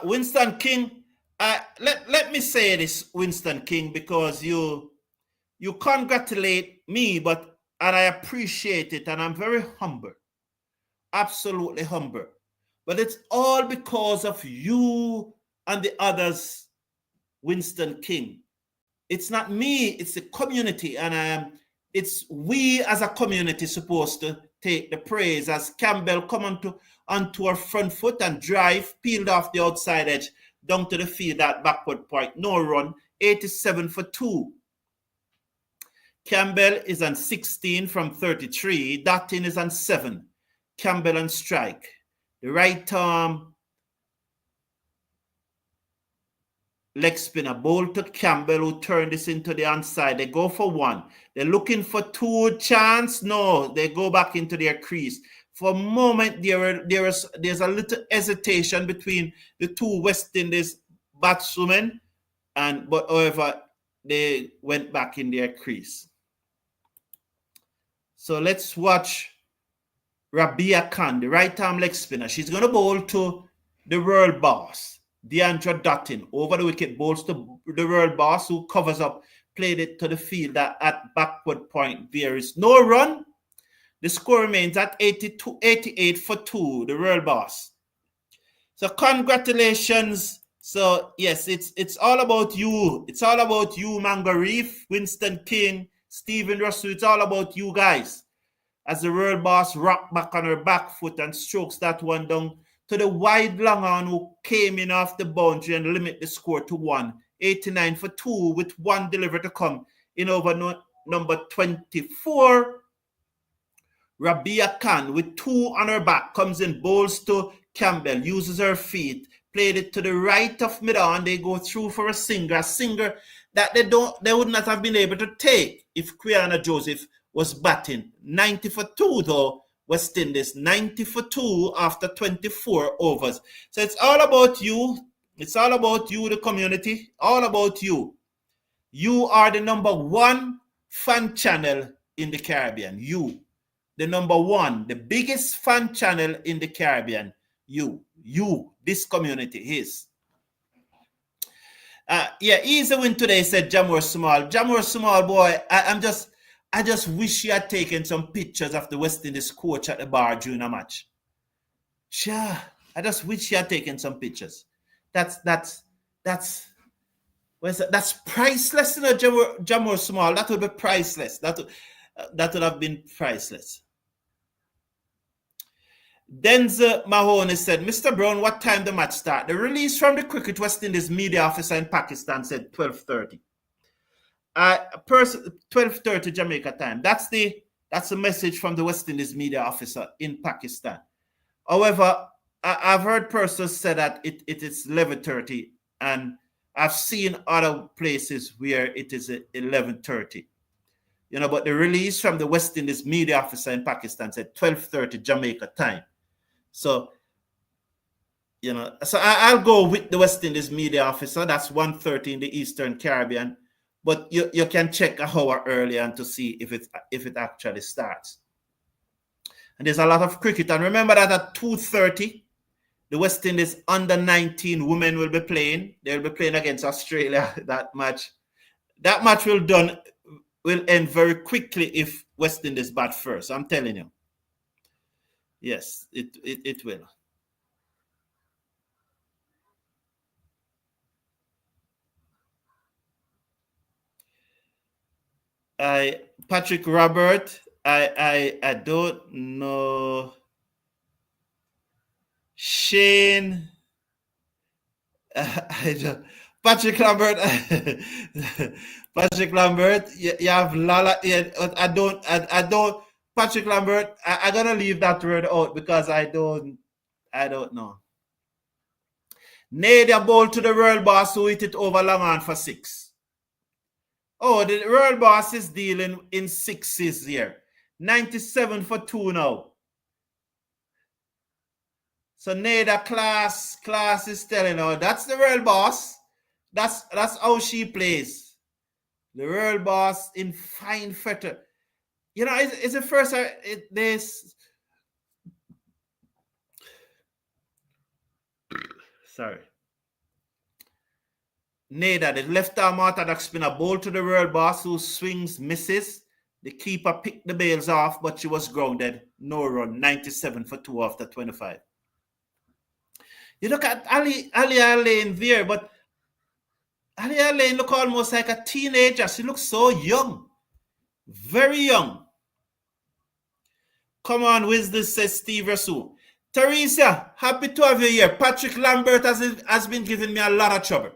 Winston King, let me say this, Winston King, because you congratulate me, and I appreciate it, and I'm very humble, absolutely humble. But it's all because of you and the others, Winston King. It's not me, it's the community, and it's we as a community supposed to take the praise as Campbell come onto our front foot and drive, peeled off the outside edge, down to the field at backward point. No run, 87 for 2. Campbell is on 16 from 33. Dottin is on 7. Campbell on strike. The right arm leg spinner, ball to Campbell, who turned this into the onside. They go for 1. They're looking for 2 chance. No, they go back into their crease. For a moment, there's a little hesitation between the 2 West Indies batsmen, but however, they went back in their crease. So let's watch Rabia Khan, the right arm leg spinner. She's going to bowl to the world boss, Deandra Dottin, over the wicket, bowls to the world boss, who covers up, played it to the field at backward point. There is no run. The score remains at 88 for 2, the world boss. So congratulations. So yes, it's all about you. It's all about you, Mango Reef, Winston King, Stephen Russell. It's all about you guys. As the world boss rocked back on her back foot and strokes that one down to the wide long on, who came in off the boundary and limit the score to 1. 89 for 2 with 1 delivery to come in over number 24. Rabia Khan with 2 on her back comes in, bowls to Campbell, uses her feet, played it to the right of mid-on. They go through for a singer that they would not have been able to take if Quiana Joseph was batting. 90 for 2 though, West Indies, 90 for 2 after 24 overs. So it's all about you. It's all about you, the community, all about you. You are the number 1 fan channel in the Caribbean. You, the number 1, the biggest fan channel in the Caribbean. You, this community is. Yeah, easy win today, said Jamur Small. Jamur Small, boy, I just wish he had taken some pictures of the West Indies coach at the bar during a match. Sure, I just wish he had taken some pictures. That's priceless, you know, Jamur Small. That would be priceless. That would have been priceless. Denzel Mahoney said, Mr. Brown, what time the match start? The release from the Cricket West Indies media officer in Pakistan said 12:30. 12:30 Jamaica time. That's the message from the West Indies media officer in Pakistan. However, I've heard persons say that it is 11:30, and I've seen other places where it is 11:30. You know, but the release from the West Indies media officer in Pakistan said 12:30 Jamaica time. So, you know, so I'll go with the West Indies media officer. That's 1:30 in the Eastern Caribbean. But you can check an hour earlier and to see if it actually starts. And there's a lot of cricket. And remember that at 2:30, the West Indies under 19 women will be playing. They'll be playing against Australia. That match will end very quickly if West Indies bat first. I'm telling you. Yes, it will. Patrick Robert, I don't know. Shane, Patrick Lambert, Patrick Lambert, you have Lala. I don't. Patrick Lambert, I'm gonna leave that word out because I don't know. Nadia ball to the world boss who hit it over long on for 6. Oh, the world boss is dealing in 6s here. 97 for 2 now. So Neda class is telling her that's the real boss. That's how she plays. The real boss in fine fetter. You know, it's the first this. Sorry. Neda, the left arm orthodox spinner, ball to the real boss who swings, misses. The keeper picked the bails off, but she was grounded. No run. 97 for 2 after 25. You look at Ali Lane there, but Ali Lane look almost like a teenager. She looks so young. Very young. Come on, Wisdom, says Steve Rasul. Teresa, happy to have you here. Patrick Lambert has been giving me a lot of trouble.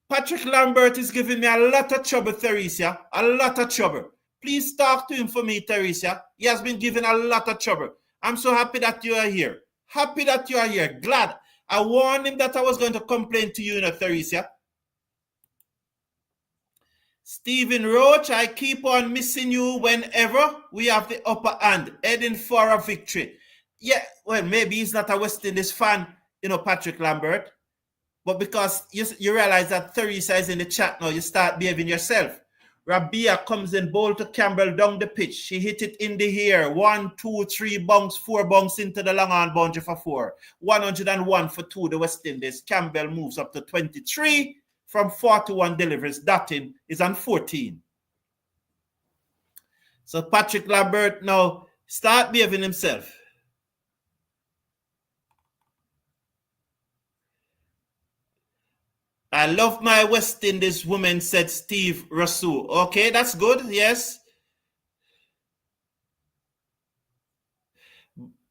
Patrick Lambert is giving me a lot of trouble, Teresa. A lot of trouble. Please talk to him for me, Teresa. He has been giving a lot of trouble. I'm so happy that you are here. Happy that you are here. Glad. I warned him that I was going to complain to you, Teresa. Stephen Roach, I keep on missing you whenever we have the upper hand, heading for a victory. Yeah, well, maybe he's not a West Indies fan, Patrick Lambert. But because you realize that Teresa is in the chat now, you start behaving yourself. Rabia comes in, bowl to Campbell down the pitch. She hit it in the air. 1, 2, 3 bunks, 4 bunks into the long on boundary for 4. 101 for 2, the West Indies. Campbell moves up to 23 from 41 deliveries. Dutton is on 14. So Patrick Lambert now start behaving himself. I love my West Indies woman, said Steve Rasul. Okay, that's good. Yes.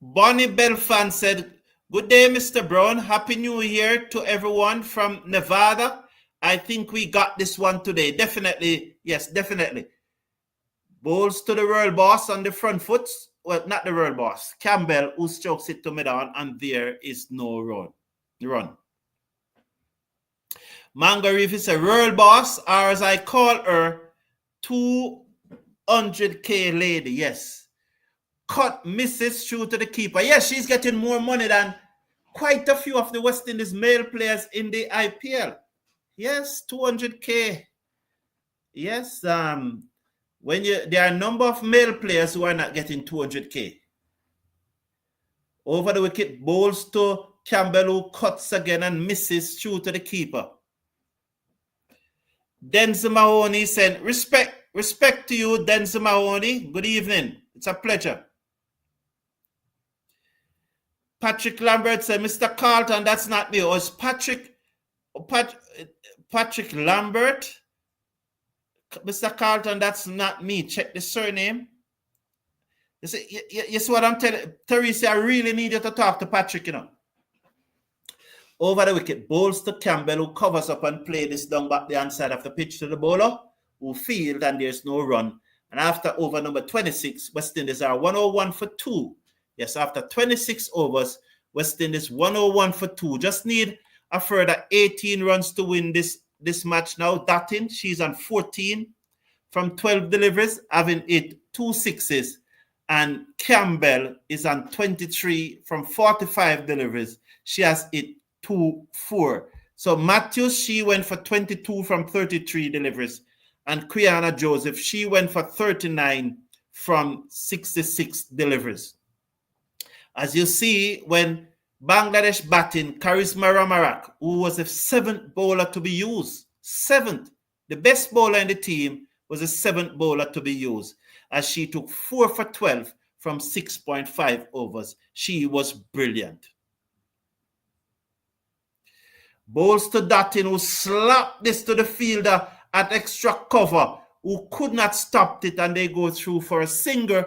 Bonnie Belfan said, good day, Mr. Brown. Happy New Year to everyone from Nevada. I think we got this one today. Definitely. Yes, definitely. Bowls to the royal boss on the front foot. Well, not the royal boss. Campbell, who strokes it to mid-on, and there is no run. Mango Reef is a royal boss, or as I call her, 200K lady. Yes. Cut misses through to the keeper. Yes, she's getting more money than quite a few of the West Indies male players in the IPL. Yes, 200K. Yes, when there are a number of male players who are not getting 200K. Over the wicket, bowls to Campbell, who cuts again and misses through to the keeper. Denzel Mahoney said, respect to you, Denzel Mahoney. Good evening. It's a pleasure. Patrick Lambert said, Mr. Carlton, that's not me. Or it's Patrick Lambert. Mr. Carlton, that's not me. Check the surname. You see what I'm telling Teresa, I really need you to talk to Patrick, Over the wicket, bowls to Campbell, who covers up and play this down back the inside of the pitch to the bowler, who field, and there's no run. And after over number 26, West Indies are 101 for 2. Yes, after 26 overs, West Indies 101 for 2. Just need a further 18 runs to win this match now. Dutton, she's on 14 from 12 deliveries, having hit 2 sixes. And Campbell is on 23 from 45 deliveries. She has hit 2-4. So Matthews, she went for 22 from 33 deliveries. And Quiana Joseph, she went for 39 from 66 deliveries. As you see, when Bangladesh batting, Karisma Ramarak, who was the 7th bowler to be used, 7th, the best bowler in the team, was the 7th bowler to be used, as she took 4 for 12 from 6.5 overs. She was brilliant. Bowls to Dutton, who slapped this to the fielder at extra cover, who could not stop it, and they go through for a single.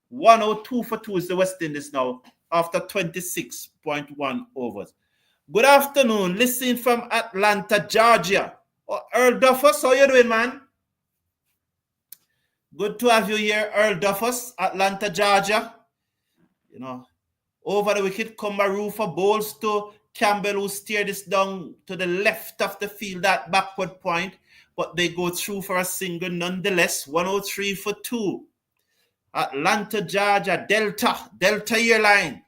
102 for 2 is the West Indies now, after 26.1 overs. Good afternoon. Listening from Atlanta, Georgia. Oh, Earl Duffus, how you doing, man? Good to have you here, Earl Duffus, Atlanta, Georgia. Over the wicket, Kumbaru for bowls to Campbell, who steered this down to the left of the field at backward point, but they go through for a single nonetheless. 103 for 2. Atlanta, Georgia, Delta airline.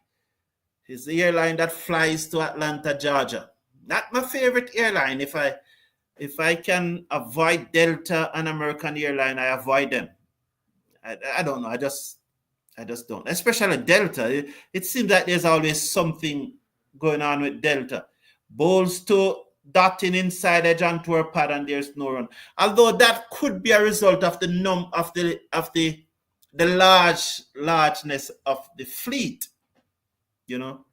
It's the airline that flies to Atlanta, Georgia. Not my favorite airline. If I can avoid Delta and American airline, I avoid them. I don't know. I just don't. Especially Delta. It seems like there's always something going on with Delta. Bowls to dotting inside edge onto her pad and there's no run. Although that could be a result of the largeness of the fleet, you know.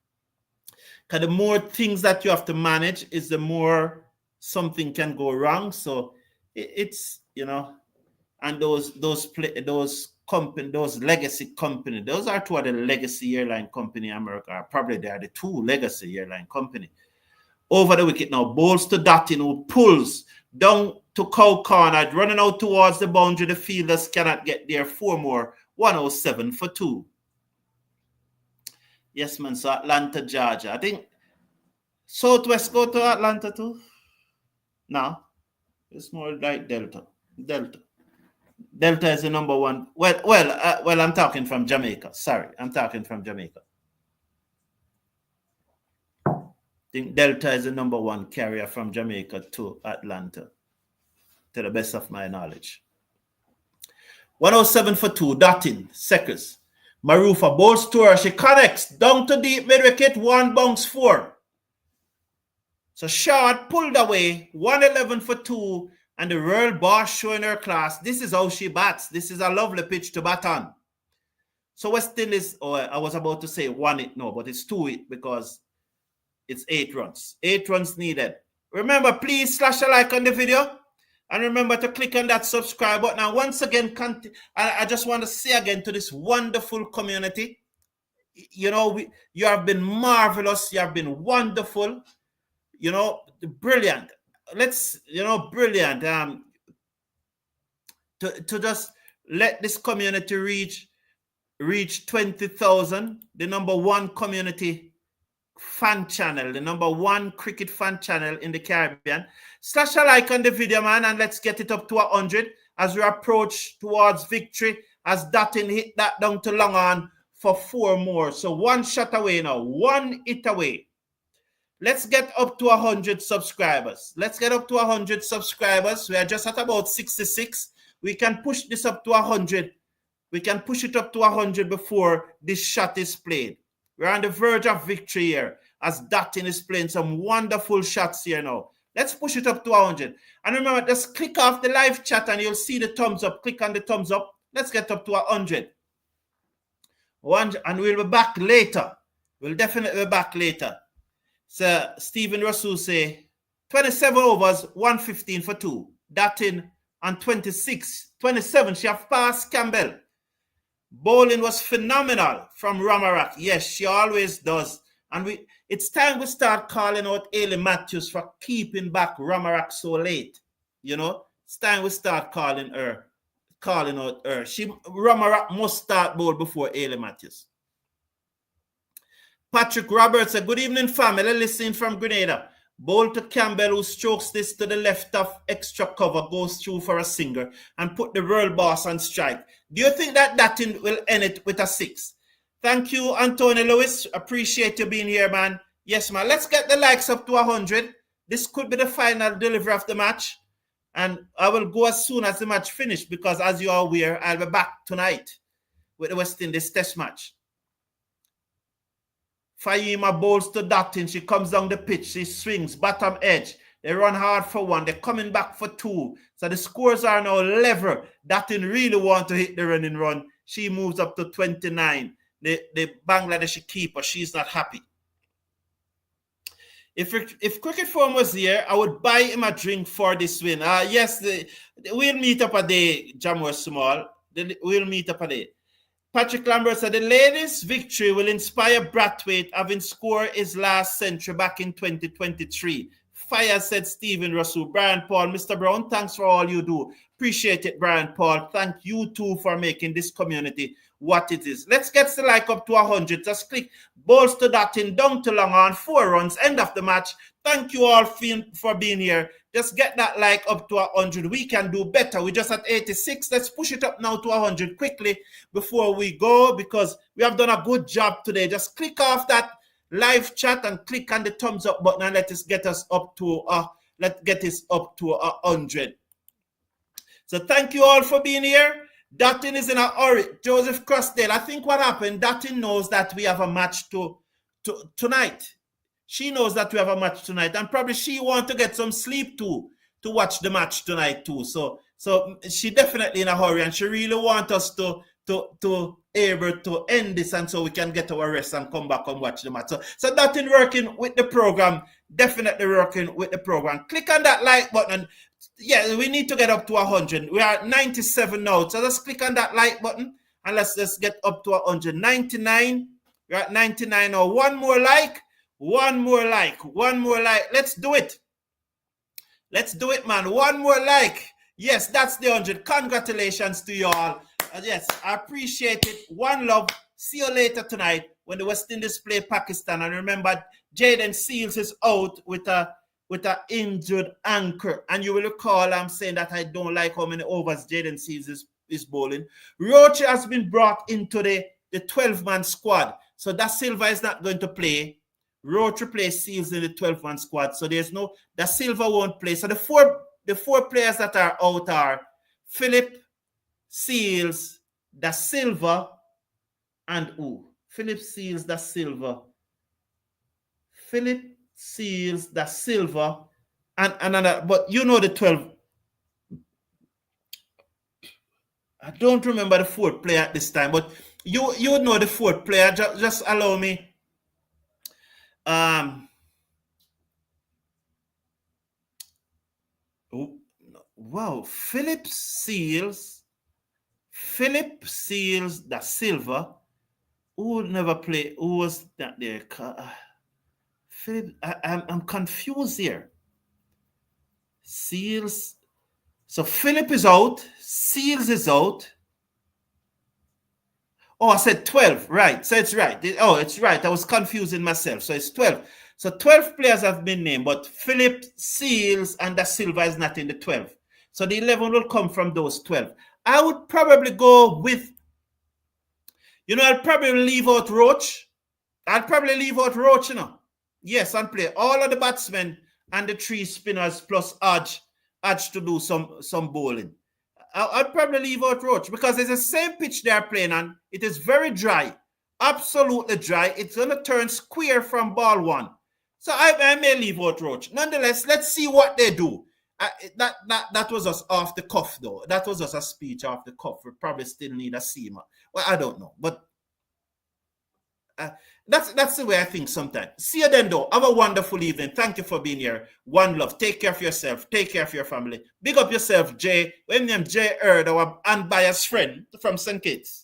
Because the more things that you have to manage is the more something can go wrong. So it's, you know, and those legacy company, those are two of the legacy airline company in America. Probably they are the two legacy airline company. Over the wicket now, bowls to Dottin, who pulls down to Cow Corner, running out towards the boundary. The fielders cannot get there. 4 more, 107 for 2. Yes, man. So Atlanta, Georgia. I think Southwest go to Atlanta too. No, it's more like Delta. Delta is the number one. Well, I'm talking from Jamaica. Sorry, I'm talking from Jamaica. I think Delta is the number one carrier from Jamaica to Atlanta, to the best of my knowledge. 107 for 2, Dottin, Seckers. Marufa bowls to her. She connects down to deep mid-wicket, 1 bounce 4. So short pulled away, 111 for 2, and the world boss showing her class. This is how she bats. This is a lovely pitch to bat on. So West Indies, I was about to say 1 it, no, but it's 2 it because it's 8 runs. 8 runs needed. Remember, please slash a like on the video. And remember to click on that subscribe button. And once again, I just want to say again to this wonderful community, you know, you have been marvelous. You have been wonderful. You know, brilliant. Brilliant. To just let this community reach 20,000, the number 1 community fan channel, the number 1 cricket fan channel in the Caribbean. Slash a like on the video, man, and let's get it up to 100 as we approach towards victory, as Dottin hit that down to long on for 4 more. So 1 shot away now, 1 hit away. Let's get up to 100 subscribers. Let's get up to 100 subscribers. We are just at about 66. We can push this up to 100. We can push it up to 100 before this shot is played. We're on the verge of victory here as Dottin is playing some wonderful shots here now. Let's push it up to 100. And remember, just click off the live chat and you'll see the thumbs up. Click on the thumbs up. Let's get up to 100. And we'll be back later. We'll definitely be back later. So Stephen Russell say 27 overs, 115 for 2. Dottin on 27. She have passed Campbell. Bowling was phenomenal from Ramarak. Yes, she always does. And it's time we start calling out Ailey Matthews for keeping back Ramarak so late. You know, it's time we start calling out her. Ramarak must start bowl before Ailey Matthews. Patrick Roberts, a good evening, family. Listening from Grenada. Bowl to Campbell, who strokes this to the left of extra cover, goes through for a single and put the world boss on strike. Do you think that Dottin will end it with a 6? Thank you, Anthony Lewis. Appreciate you being here, man. Yes, man. Let's get the likes up to 100. This could be the final delivery of the match. And I will go as soon as the match finishes because, as you are aware, I'll be back tonight with the West Indies test match. Fahima bowls to Dottin. She comes down the pitch. She swings, bottom edge. They run hard for 1. They're coming back for 2. So the scores are now level. Dottin really want to hit the running run. She moves up to 29. The Bangladeshi keeper, she's not happy. If Cricket Form was here, I would buy him a drink for this win. Yes, we'll meet up a day, Jamor Small. We'll meet up a day. Patrick Lambert said, the ladies' victory will inspire Brathwaite, having scored his last century back in 2023. Fire, said Stephen Russell. Brian Paul, Mr. Brown, thanks for all you do. Appreciate it, Brian Paul. Thank you too for making this community what it is. Let's get the like up to 100. Just click balls to Dottin, down to long on, 4 runs, end of the match. Thank you all for being here. Just get that like up to 100. We can do better. We're just at 86. Let's push it up now to 100 quickly before we go, because we have done a good job today. Just click off that live chat and click on the thumbs up button and let us get us up to 100. So thank you all for being here. Dottin is in a hurry. Joseph Crossdale, I think what happened, Dottin knows that we have a match tonight. She knows that we have a match tonight, and probably she wants to get some sleep too, to watch the match tonight too. So she definitely in a hurry, and she really wants us to able to end this, and so we can get our rest and come back and watch the match. So that in working with the program, definitely working with the program. Click on that like button. Yeah, we need to get up to 100. We are at 97 now, so let's click on that like button and let's just get up to 199. We're at 99 now. One more like. Let's do it. Let's do it, man. One more like. Yes, that's the 100. Congratulations to you all. Yes, I appreciate it. One love. See you later tonight when the West Indies play Pakistan. And remember, Jaden Seals is out with a injured ankle. And you will recall I'm saying that I don't like how many overs Jaden Seals is bowling. Roach has been brought into the 12-man squad. So Da Silva is not going to play. Roach replaces Seals in the 12-man squad. So there's no, Da Silva won't play. So the four players that are out are Philip, Seals, Da Silva, and who? Philip Seals, Da Silva. Philip Seals, Da Silva, and another. But you know the 12. I don't remember the fourth player at this time, but you know the fourth player. Just allow me. Wow, Philip Seals, Da Silva. Who never played? Who was that there? Philip, I'm confused here. Seals. So Philip is out. Seals is out. Oh, I said 12. Right. So it's right. It's right. I was confusing myself. So it's 12. So 12 players have been named, but Philip, Seals, and Da Silva is not in the 12. So the 11 will come from those 12. I would probably go with, I'll probably leave out Roach. Yes, and play all of the batsmen and the 3 spinners plus Hodge to do some bowling. I'd probably leave out Roach because it's the same pitch they are playing on. It is very dry, absolutely dry. It's going to turn square from ball 1. So I may leave out Roach. Nonetheless, let's see what they do. That was us off the cuff, though. That was us a speech off the cuff. We probably still need a seamer. Well, I don't know, but that's the way I think sometimes. See you then, though. Have a wonderful evening. Thank you for being here. One love. Take care of yourself. Take care of your family. Big up yourself, Jay. When name Jay Erd, our unbiased friend from St. Kitts.